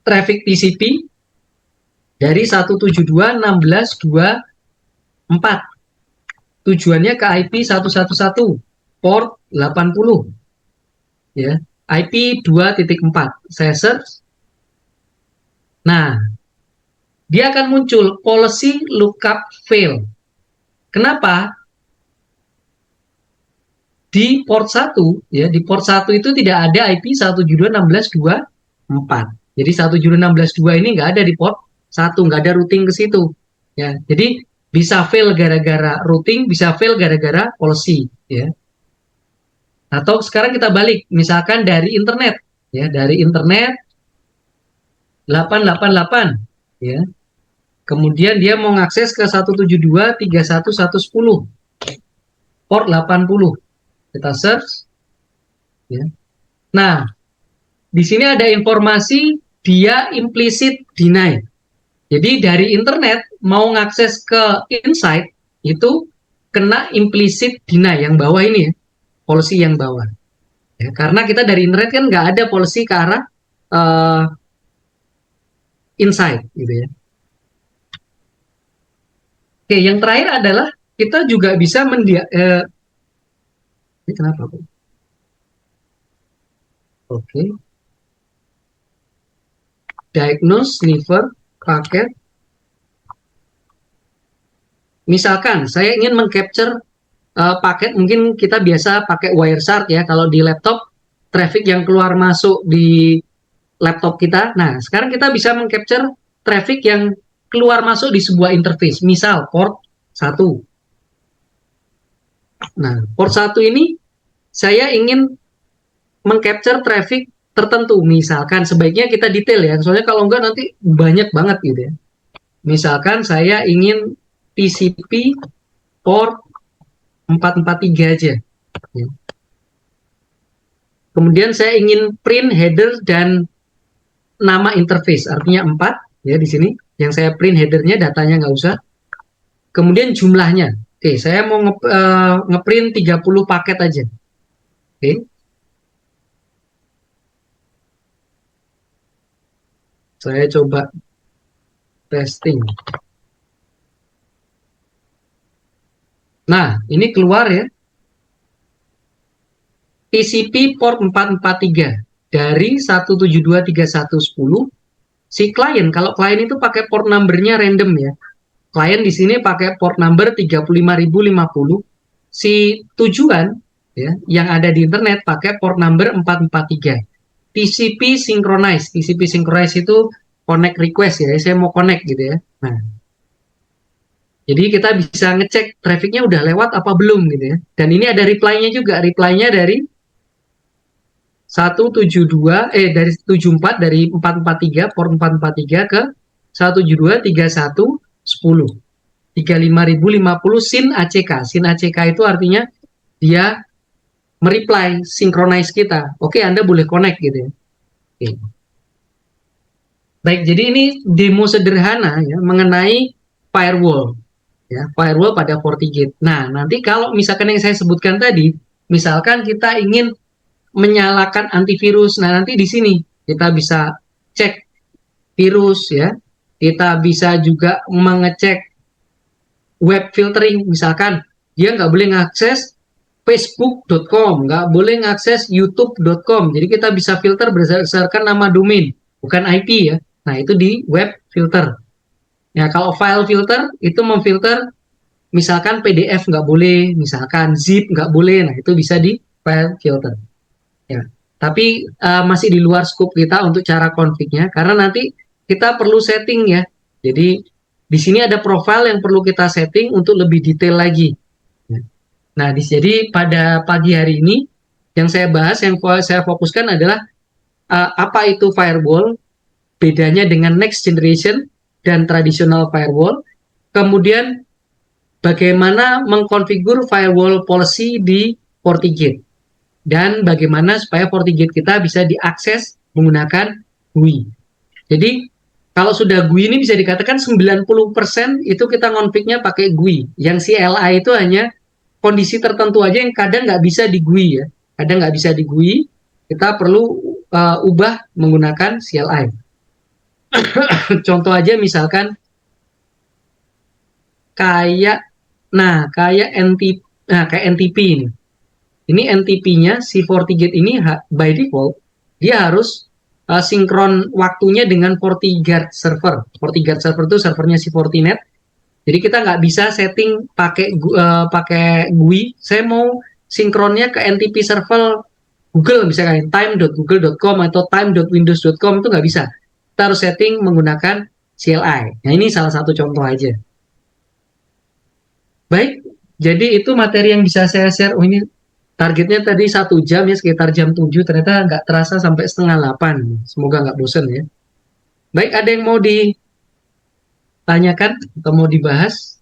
traffic TCP dari 172.16.2.4. Tujuannya ke IP 111 port 80 ya, IP 2.4. Saya search. Nah, dia akan muncul policy lookup fail. Kenapa? Di port 1 ya, di port 1 itu tidak ada IP 172.16.2.4. Jadi 172.16.2 ini nggak ada di port 1, nggak ada routing ke situ. Ya, jadi bisa fail gara-gara routing, bisa fail gara-gara policy, ya. Atau sekarang kita balik, misalkan dari internet, ya, dari internet 888, ya. Kemudian dia mau ngakses ke 172.31.110, port 80. Kita search, ya. Nah, di sini ada informasi dia implicit deny. Jadi dari internet mau ngakses ke inside itu kena implicit deny yang bawah ini ya, policy yang bawah. Ya, karena kita dari internet kan nggak ada policy ke arah inside gitu ya. Oke, yang terakhir adalah kita juga bisa ini kenapa? Oke. Diagnose sniper paket. Misalkan saya ingin mengcapture paket, mungkin kita biasa pakai Wireshark ya, kalau di laptop traffic yang keluar masuk di laptop kita. Nah, sekarang kita bisa mengcapture traffic yang keluar masuk di sebuah interface, misal port 1. Nah, port 1 ini saya ingin mengcapture traffic tertentu, misalkan sebaiknya kita detail ya, soalnya kalau enggak nanti banyak banget gitu ya. Misalkan saya ingin TCP port 443 aja. Ya. Kemudian saya ingin print header dan nama interface, artinya 4 ya di sini. Yang saya print headernya, datanya nggak usah. Kemudian jumlahnya. Oke, saya mau ngeprint 30 paket aja. Oke. Saya coba testing. Nah, ini keluar ya. TCP port 443 dari 172.31.10. Si klien, kalau klien itu pakai port number-nya random ya. Klien di sini pakai port number 35.050. Si tujuan ya, yang ada di internet pakai port number 443. TCP synchronize. TCP synchronize itu connect request ya. Saya mau connect gitu ya. Nah, jadi kita bisa ngecek trafficnya udah lewat apa belum gitu ya. Dan ini ada reply-nya juga. Reply-nya dari 172 dari 74 dari 443 port 443 ke 172.31.10 35.050 SYN ACK. SYN ACK itu artinya dia mereply synchronize kita. Oke, Anda boleh connect gitu ya. Oke. Baik, jadi ini demo sederhana ya mengenai firewall ya, firewall pada FortiGate. Nah, nanti kalau misalkan yang saya sebutkan tadi, misalkan kita ingin menyalakan antivirus. Nah, nanti di sini kita bisa cek virus ya. Kita bisa juga mengecek web filtering. Misalkan dia nggak boleh ngakses facebook.com, nggak boleh ngakses youtube.com. Jadi kita bisa filter berdasarkan nama domain, bukan IP ya. Nah, itu di web filter. Ya, kalau file filter itu memfilter misalkan PDF nggak boleh, misalkan zip nggak boleh. Nah, itu bisa di file filter. Ya, tapi masih di luar scope kita untuk cara config-nya karena nanti kita perlu setting ya. Jadi di sini ada profile yang perlu kita setting untuk lebih detail lagi. Nah, jadi pada pagi hari ini yang saya bahas, yang saya fokuskan adalah apa itu firewall, bedanya dengan next generation dan traditional firewall. Kemudian bagaimana mengkonfigur firewall policy di FortiGate. Dan bagaimana supaya FortiGate kita bisa diakses menggunakan GUI. Jadi kalau sudah GUI ini bisa dikatakan 90% itu kita ngonfignya pakai GUI. Yang CLI itu hanya kondisi tertentu aja yang kadang nggak bisa di GUI ya. Kadang nggak bisa di GUI, kita perlu ubah menggunakan CLI. Contoh aja misalkan kayak NTP ini. Ini NTP-nya si FortiGate ini by default dia harus sinkron waktunya dengan FortiGuard server. FortiGuard server itu servernya si Fortinet. Jadi kita nggak bisa setting pakai GUI. Saya mau sinkronnya ke NTP server Google misalnya time.google.com atau time.windows.com itu nggak bisa. Kita harus setting menggunakan CLI. Nah, ini salah satu contoh aja. Baik, jadi itu materi yang bisa saya share. Oh, ini targetnya tadi 1 jam ya, sekitar jam 7, ternyata nggak terasa sampai setengah 8. Semoga nggak bosan ya. Baik, ada yang mau ditanyakan atau mau dibahas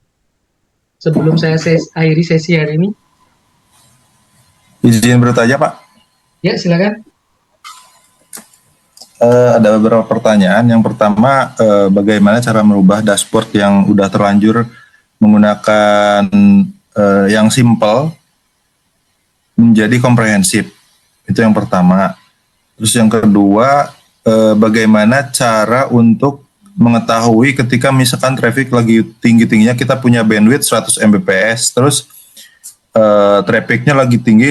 sebelum saya akhiri sesi hari ini? Izin bertanya, Pak. Ya, silakan. Ada beberapa pertanyaan. Yang pertama, bagaimana cara merubah dashboard yang udah terlanjur menggunakan yang simple menjadi komprehensif? Itu yang pertama. Terus yang kedua, bagaimana cara untuk mengetahui ketika misalkan traffic lagi tinggi-tingginya, kita punya bandwidth 100 Mbps, terus trafficnya lagi tinggi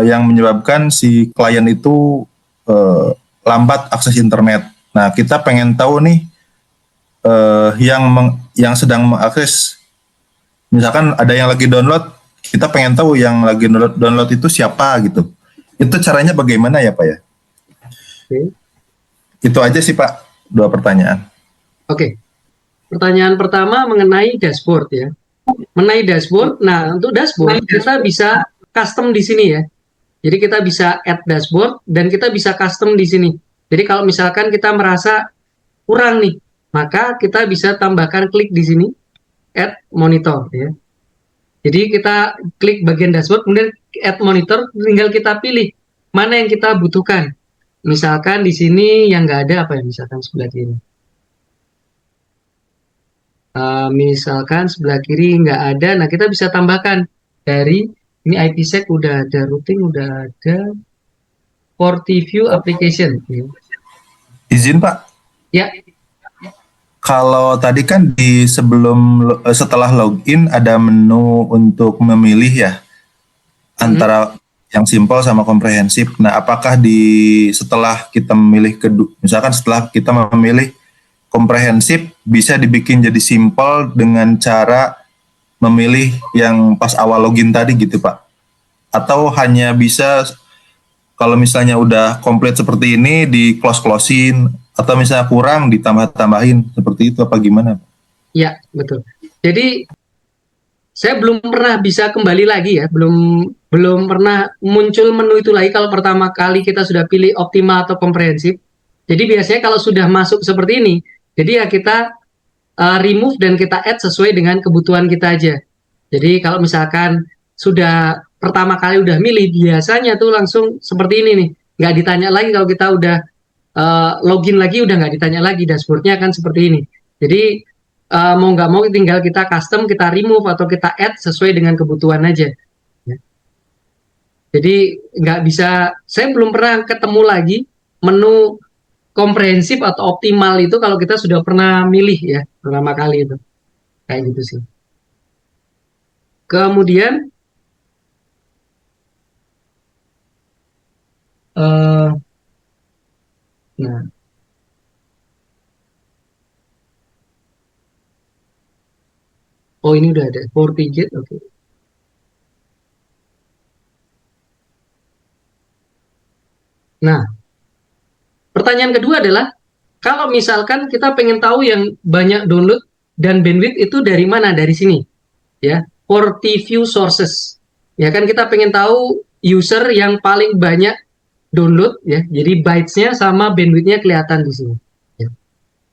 yang menyebabkan si klien itu lambat akses internet. Nah, kita pengen tahu nih yang sedang mengakses, misalkan ada yang lagi download, kita pengen tahu yang lagi download itu siapa gitu. Itu caranya bagaimana ya, Pak ya? Oke. Itu aja sih, Pak, 2 pertanyaan. Oke. Pertanyaan pertama mengenai dashboard ya. Mengenai dashboard, nah untuk dashboard kita bisa custom di sini ya. Jadi kita bisa add dashboard dan kita bisa custom di sini. Jadi kalau misalkan kita merasa kurang nih, maka kita bisa tambahkan klik di sini, add monitor ya. Jadi kita klik bagian dashboard, kemudian add monitor, tinggal kita pilih mana yang kita butuhkan. Misalkan di sini yang nggak ada apa ya, misalkan sebelah kiri. Misalkan sebelah kiri nggak ada, nah kita bisa tambahkan dari ini IPsec udah ada, routing udah ada, FortiView application. Izin Pak, Ya, kalau tadi kan di setelah login ada menu untuk memilih ya antara yang simpel sama komprehensif. Nah, apakah setelah kita memilih misalkan setelah kita memilih komprehensif bisa dibikin jadi simpel dengan cara memilih yang pas awal login tadi gitu Pak? Atau hanya bisa kalau misalnya udah komplit seperti ini di close-closein atau misalnya kurang ditambah-tambahin seperti itu apa gimana? ya betul. Jadi saya belum pernah bisa kembali lagi ya, belum pernah muncul menu itu lagi kalau pertama kali kita sudah pilih optimal atau komprehensif. Jadi biasanya kalau sudah masuk seperti ini, jadi ya kita remove dan kita add sesuai dengan kebutuhan kita aja. Jadi kalau misalkan sudah pertama kali udah milih, biasanya tuh langsung seperti ini nih, nggak ditanya lagi. Kalau kita udah login lagi udah nggak ditanya lagi, dashboardnya akan seperti ini. Jadi mau nggak mau tinggal kita custom, kita remove atau kita add sesuai dengan kebutuhan aja. Ya. Jadi nggak bisa, saya belum pernah ketemu lagi menu komprehensif atau optimal itu kalau kita sudah pernah milih ya pertama kali itu. Kayak gitu sih. Kemudian nah, oh ini udah ada FortiGate, oke. Nah, pertanyaan kedua adalah kalau misalkan kita pengen tahu yang banyak download dan bandwidth itu dari mana? Dari sini, ya. FortiView sources. Ya kan kita pengen tahu user yang paling banyak download ya. Jadi bytes-nya sama bandwidth-nya kelihatan di sini. Ya.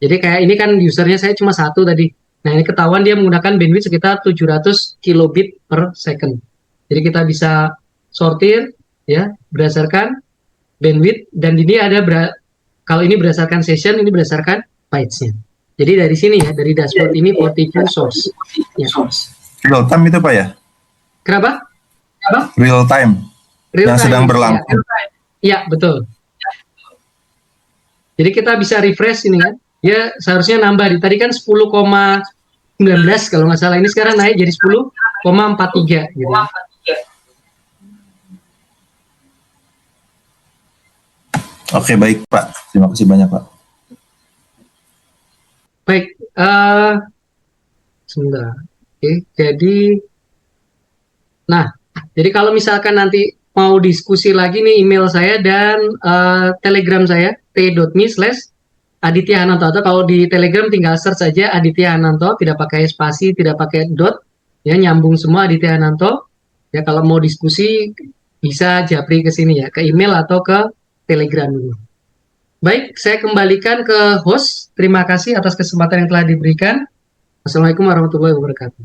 Jadi kayak ini kan usernya saya cuma satu tadi. Nah, ini ketahuan dia menggunakan bandwidth sekitar 700 kilobit per second. Jadi kita bisa sortir ya berdasarkan bandwidth, dan ini ada kalau ini berdasarkan session, ini berdasarkan bytes-nya. Jadi dari sini ya, dari dashboard ini FortiView source. Ya. Real time itu Pak ya? Kenapa? Real time Real yang time. sedang berlangsung. Ya, betul. Jadi kita bisa refresh ini kan. Ya seharusnya nambah. Tadi kan 10,19 kalau nggak salah. Ini sekarang naik jadi 10,43 gitu. Oke, baik Pak. Terima kasih banyak Pak. Baik, sebentar. Oke, jadi kalau misalkan nanti mau diskusi lagi nih, email saya dan telegram saya t.me/Aditya Hananto, atau kalau di telegram tinggal search saja Aditya Hananto, tidak pakai spasi, tidak pakai dot, ya nyambung semua Aditya Hananto. Ya kalau mau diskusi bisa japri ke sini ya, ke email atau ke telegram dulu. Baik, saya kembalikan ke host. Terima kasih atas kesempatan yang telah diberikan. Assalamualaikum warahmatullahi wabarakatuh.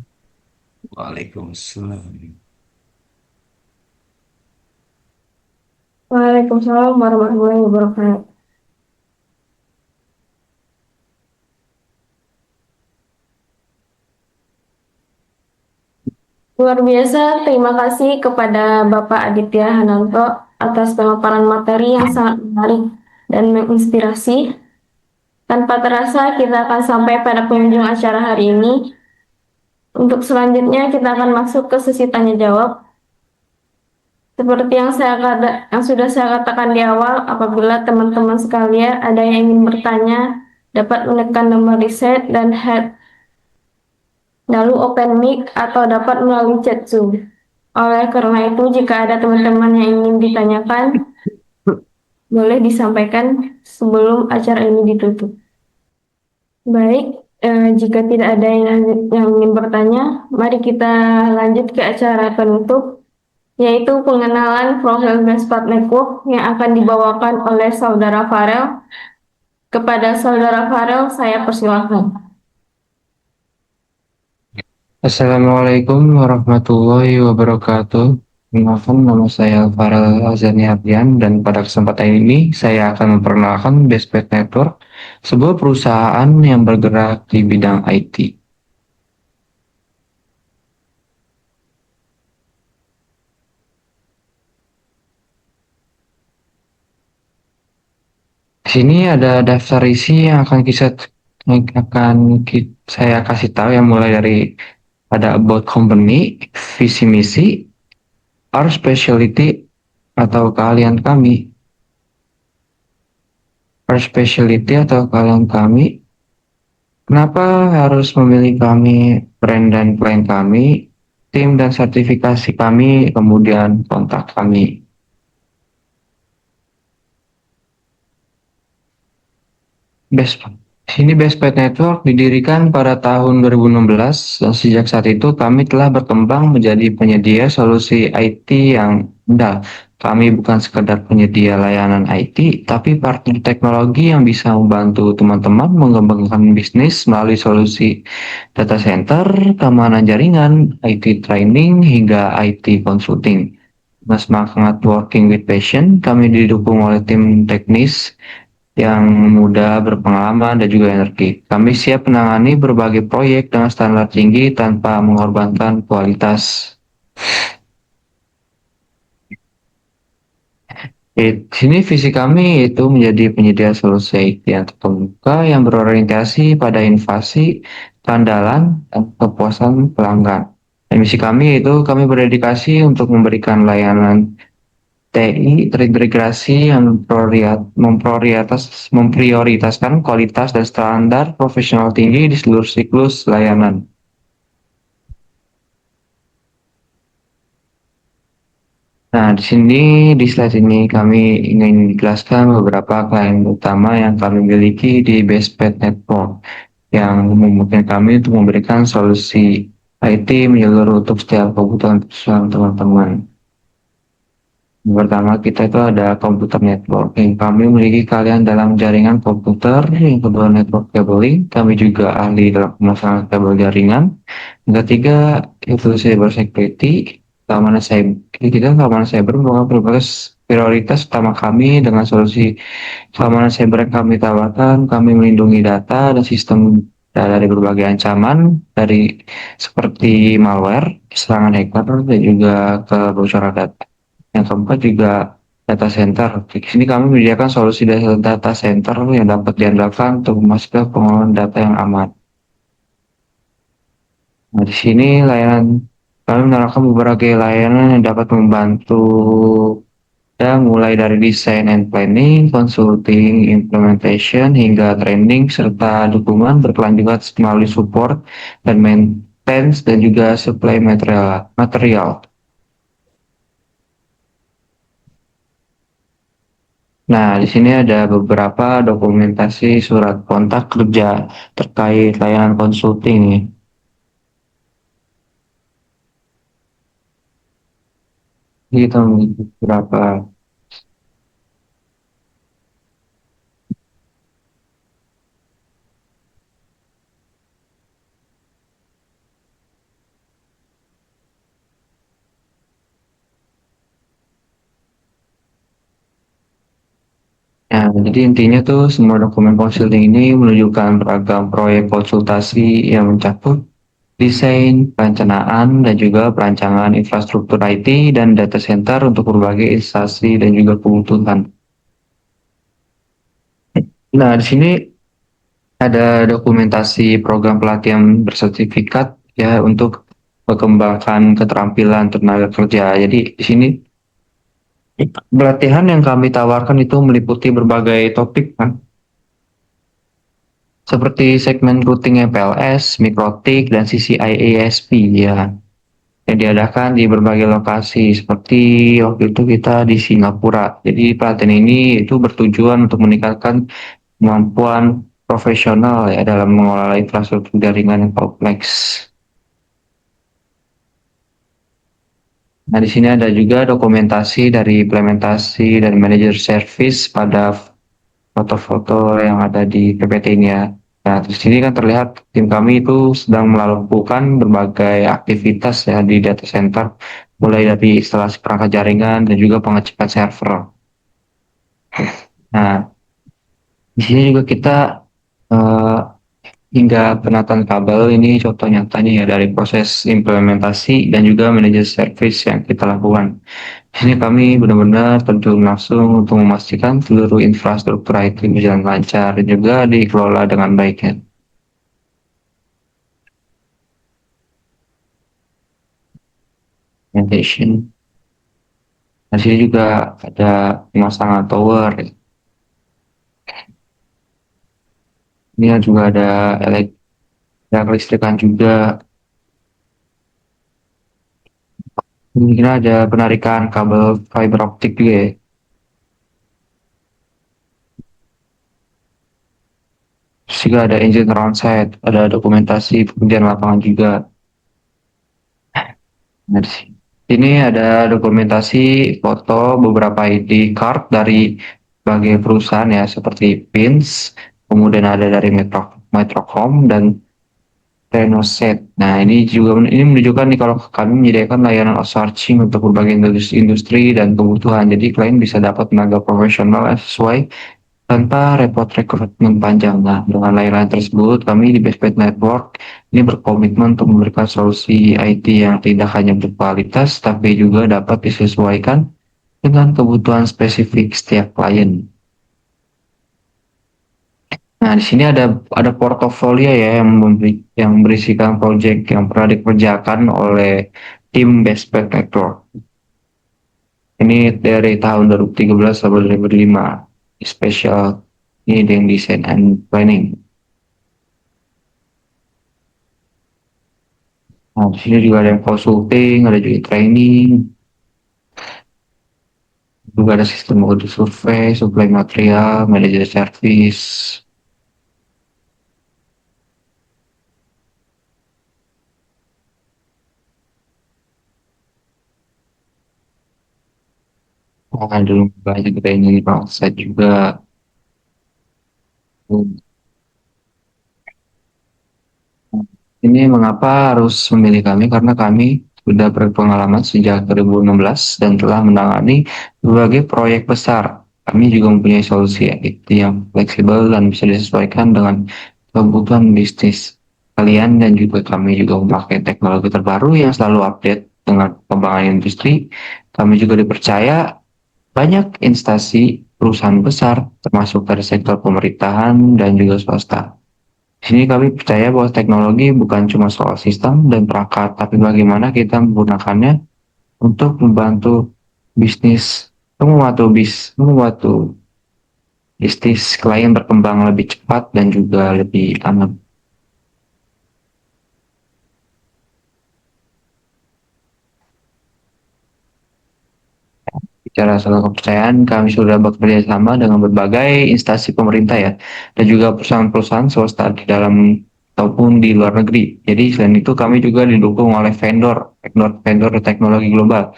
Waalaikumsalam. Waalaikumsalam warahmatullahi wabarakatuh. Luar biasa, terima kasih kepada Bapak Aditya Hananto atas pemaparan materi yang sangat menarik dan menginspirasi. Tanpa terasa, kita akan sampai pada penghujung acara hari ini. Untuk selanjutnya, kita akan masuk ke sesi tanya jawab. Seperti yang sudah saya katakan di awal, apabila teman-teman sekalian ada yang ingin bertanya, dapat menekan nomor reset dan head, lalu open mic atau dapat melalui chat Zoom. Oleh karena itu, jika ada teman-teman yang ingin ditanyakan, boleh disampaikan sebelum acara ini ditutup. Baik, jika tidak ada yang ingin bertanya, mari kita lanjut ke acara penutup, yaitu pengenalan profil Bestpat Network yang akan dibawakan oleh Saudara Farel. Kepada Saudara Farel, saya persilahkan. Assalamualaikum warahmatullahi wabarakatuh. Perkenalkan, nama saya Farel Azani Ardian, dan pada kesempatan ini saya akan memperkenalkan Bestpat Network, sebuah perusahaan yang bergerak di bidang IT. sini ada daftar isi yang saya kasih tahu yang mulai dari ada about company, visi misi, our specialty atau keahlian kami. Our specialty atau keahlian kami. Kenapa harus memilih kami, brand dan klien kami, tim dan sertifikasi kami, kemudian kontak kami. Bestpad Network didirikan pada tahun 2016 dan sejak saat itu kami telah berkembang menjadi penyedia solusi IT yang mudah. Kami bukan sekedar penyedia layanan IT, tapi partner teknologi yang bisa membantu teman-teman mengembangkan bisnis melalui solusi data center, keamanan jaringan, IT training, hingga IT consulting. Dengan semangat working with passion, kami didukung oleh tim teknis yang muda, berpengalaman, dan juga energi. Kami siap menangani berbagai proyek dengan standar tinggi tanpa mengorbankan kualitas. Di sini visi kami itu menjadi penyedia solusi IT yang terbuka yang berorientasi pada inovasi, keandalan, dan kepuasan pelanggan. Dan misi kami itu kami berdedikasi untuk memberikan layanan TI terintegrasi yang memprioritaskan kualitas dan standar profesional tinggi di seluruh siklus layanan. Nah, di slide ini kami ingin menjelaskan beberapa klien utama yang kami miliki di Bestpad Network yang memungkinkan kami untuk memberikan solusi IT menyeluruh untuk setiap kebutuhan teman-teman. Yang pertama kita itu ada komputer network. Yang kami memiliki kalian dalam jaringan komputer. Yang kedua network cabling. Kami juga ahli dalam pemasangan kabel jaringan. Yang ketiga itu cyber security. Keamanan cyber merupakan prioritas utama kami dengan solusi keamanan cyber yang kami tawarkan. Kami melindungi data dan sistem dari berbagai ancaman dari seperti malware, serangan hacker, dan juga kebocoran data. Yang keempat juga data center. Di sini kami menyediakan solusi data center yang dapat diandalkan untuk memastikan pengelolaan data yang aman. Nah, di sini kami menawarkan beberapa layanan yang dapat membantu mulai dari desain and planning, consulting, implementation, hingga training, serta dukungan berkelanjutan melalui support dan maintenance dan juga supply material. Nah, di sini ada beberapa dokumentasi surat kontak kerja terkait layanan konsulting nih. Kita memiliki beberapa. Nah, jadi intinya tuh semua dokumen konsulting ini menunjukkan beragam proyek konsultasi yang mencakup desain, perencanaan, dan juga perancangan infrastruktur IT dan data center untuk berbagai instansi dan juga kebutuhan. Nah, di sini ada dokumentasi program pelatihan bersertifikat ya untuk mengembangkan keterampilan tenaga kerja. Jadi di sini pelatihan yang kami tawarkan itu meliputi berbagai topik kan, seperti segmen routing MPLS, mikrotik, dan CCIE/ASP ya, yang diadakan di berbagai lokasi seperti waktu itu kita di Singapura. Jadi pelatihan ini itu bertujuan untuk meningkatkan kemampuan profesional ya dalam mengelola infrastruktur jaringan yang kompleks. Nah, di sini ada juga dokumentasi dari implementasi dan manajer service pada foto-foto yang ada di PPT ini ya. Nah, di sini kan terlihat tim kami itu sedang melakukan berbagai aktivitas ya di data center, mulai dari instalasi perangkat jaringan dan juga pengecekan server. Nah, di sini juga kita hingga penataan kabel. Ini contoh nyatanya ya dari proses implementasi dan juga manajer service yang kita lakukan. Ini kami benar-benar terjun langsung untuk memastikan seluruh infrastruktur IT berjalan lancar dan juga dikelola dengan baik ya. Implementation. Di sini juga ada pemasangan tower. Ini juga ada listrikan juga. Ini ada penarikan kabel fiber optik juga ya. Terus juga ada engine round set, ada dokumentasi pekerjaan lapangan juga. Nah, di sini ada dokumentasi foto beberapa ID card dari berbagai perusahaan ya, seperti Pins, kemudian ada dari Metrocom dan Renoset. Nah, ini menunjukkan nih kalau kami menyediakan layanan outsourcing untuk berbagai industri dan kebutuhan. Jadi klien bisa dapat tenaga profesional sesuai tanpa repot rekrutmen panjang. Nah, dengan layanan tersebut, kami di Bestpet Network ini berkomitmen untuk memberikan solusi IT yang tidak hanya berkualitas, tapi juga dapat disesuaikan dengan kebutuhan spesifik setiap klien. Nah, di sini ada portofolio ya yang berisikan proyek yang pernah dikerjakan oleh tim Bestpet Network. Ini dari tahun 2013 sampai 2005, special ini yang design and planning. Nah, di sini juga ada yang consulting, ada juga training, juga ada sistem audit survei, supply material, manajer service. Nah, dulu banyak training bangsa juga. Ini mengapa harus memilih kami? Karena kami sudah berpengalaman sejak 2016 dan telah menangani berbagai proyek besar. Kami juga mempunyai solusi IT yang fleksibel dan bisa disesuaikan dengan kebutuhan bisnis kalian, dan juga kami juga memakai teknologi terbaru yang selalu update dengan perkembangan industri. Kami juga dipercaya banyak instansi perusahaan besar, termasuk dari sektor pemerintahan dan juga swasta. Di sini kami percaya bahwa teknologi bukan cuma soal sistem dan perangkat, tapi bagaimana kita menggunakannya untuk membantu bisnis, membantu bisnis klien berkembang lebih cepat dan juga lebih aman. Bicara soal kepercayaan, kami sudah bekerja sama dengan berbagai instansi pemerintah ya, dan juga perusahaan-perusahaan swasta di dalam ataupun di luar negeri. Jadi selain itu kami juga didukung oleh vendor teknologi global.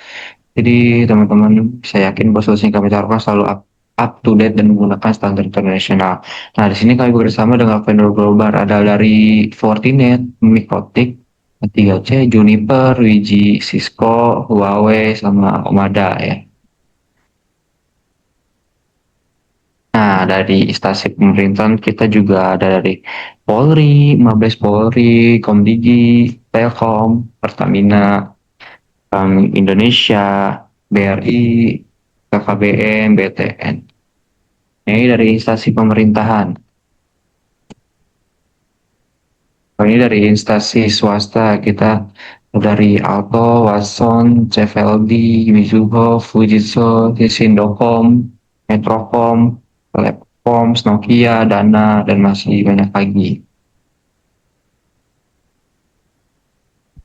Jadi teman-teman bisa yakin bahwa solusi yang kami tawarkan selalu up to date dan menggunakan standar internasional. Nah, di sini kami bekerjasama dengan vendor global, ada dari Fortinet, Microtik, 3C, Juniper, WiGi, Cisco, Huawei, sama Omada ya. Nah, dari instansi pemerintahan kita juga ada dari Polri, Mabes Polri, Komdigi, Telkom, Pertamina, Bank Indonesia, BRI, KKBM, BTN. Ini dari instansi pemerintahan. Ini dari instansi swasta kita dari Alto, Watson, CFLD, Mizuho, Fujitsu, Sindocom, Metrocom, Telekom, Nokia, Dana, dan masih banyak lagi.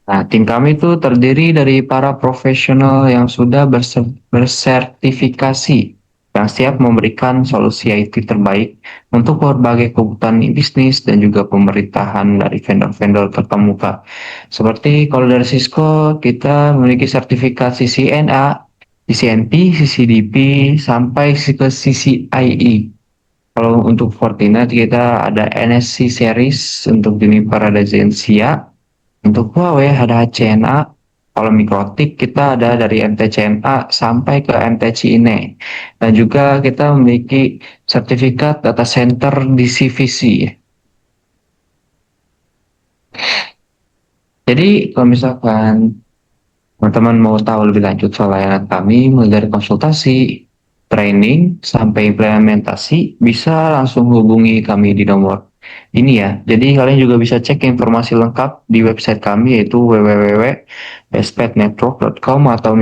Nah, tim kami itu terdiri dari para profesional yang sudah bersertifikasi, yang siap memberikan solusi IT terbaik untuk berbagai kebutuhan bisnis dan juga pemerintahan dari vendor-vendor terkemuka. Seperti kalau dari Cisco, kita memiliki sertifikasi CCNA, CCNP, CCDP, sampai ke CCIE. Kalau untuk Fortinet kita ada NSC series, untuk Juniper ada Zensia, untuk Huawei ada HCNA, kalau Mikrotik kita ada dari MTCNA sampai ke MTCINE. Dan juga kita memiliki sertifikat data center di CVC. Jadi kalau misalkan teman-teman mau tahu lebih lanjut soal layanan kami, mulai dari konsultasi, training, sampai implementasi, bisa langsung hubungi kami di nomor ini ya. Jadi kalian juga bisa cek informasi lengkap di website kami yaitu www.bestpetnetwork.com atau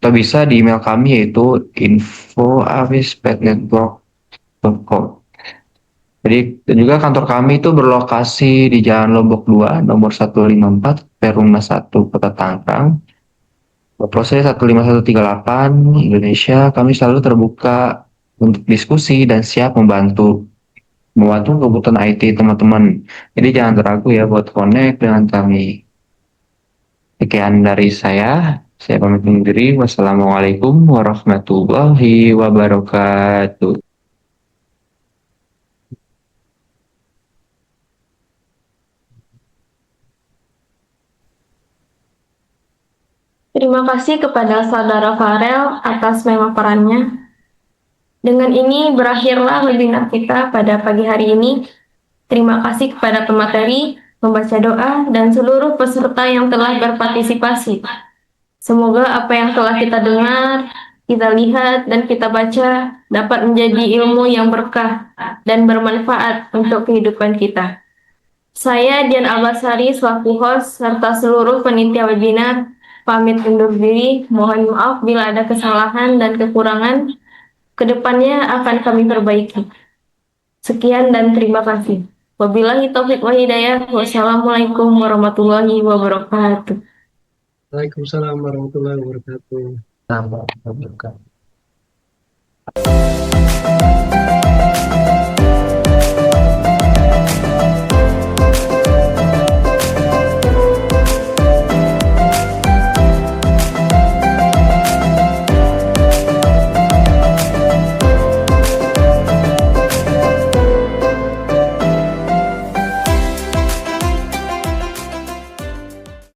bisa di email kami yaitu info@bestpetnetwork.com. Jadi dan juga kantor kami itu berlokasi di Jalan Lombok 2, nomor 154, Perumna 1, Kota Tanggerang. Proses 15138 Indonesia, kami selalu terbuka untuk diskusi dan siap membantu kebutuhan IT teman-teman. Jadi jangan ragu ya buat connect dengan kami. Sekian dari saya pamit undur diri. Wassalamualaikum warahmatullahi wabarakatuh. Terima kasih kepada Saudara Farel atas pemaparannya. Dengan ini berakhirlah webinar kita pada pagi hari ini. Terima kasih kepada pemateri, pembaca doa, dan seluruh peserta yang telah berpartisipasi. Semoga apa yang telah kita dengar, kita lihat, dan kita baca dapat menjadi ilmu yang berkah dan bermanfaat untuk kehidupan kita. Saya Dian Albasari selaku host serta seluruh panitia webinar pamit undur diri. Mohon maaf bila ada kesalahan dan kekurangan. Kedepannya akan kami perbaiki. Sekian dan terima kasih. Wabillahi taufiq wa hidayah. Wassalamualaikum warahmatullahi wabarakatuh. Waalaikumsalam warahmatullahi wabarakatuh. Tambah.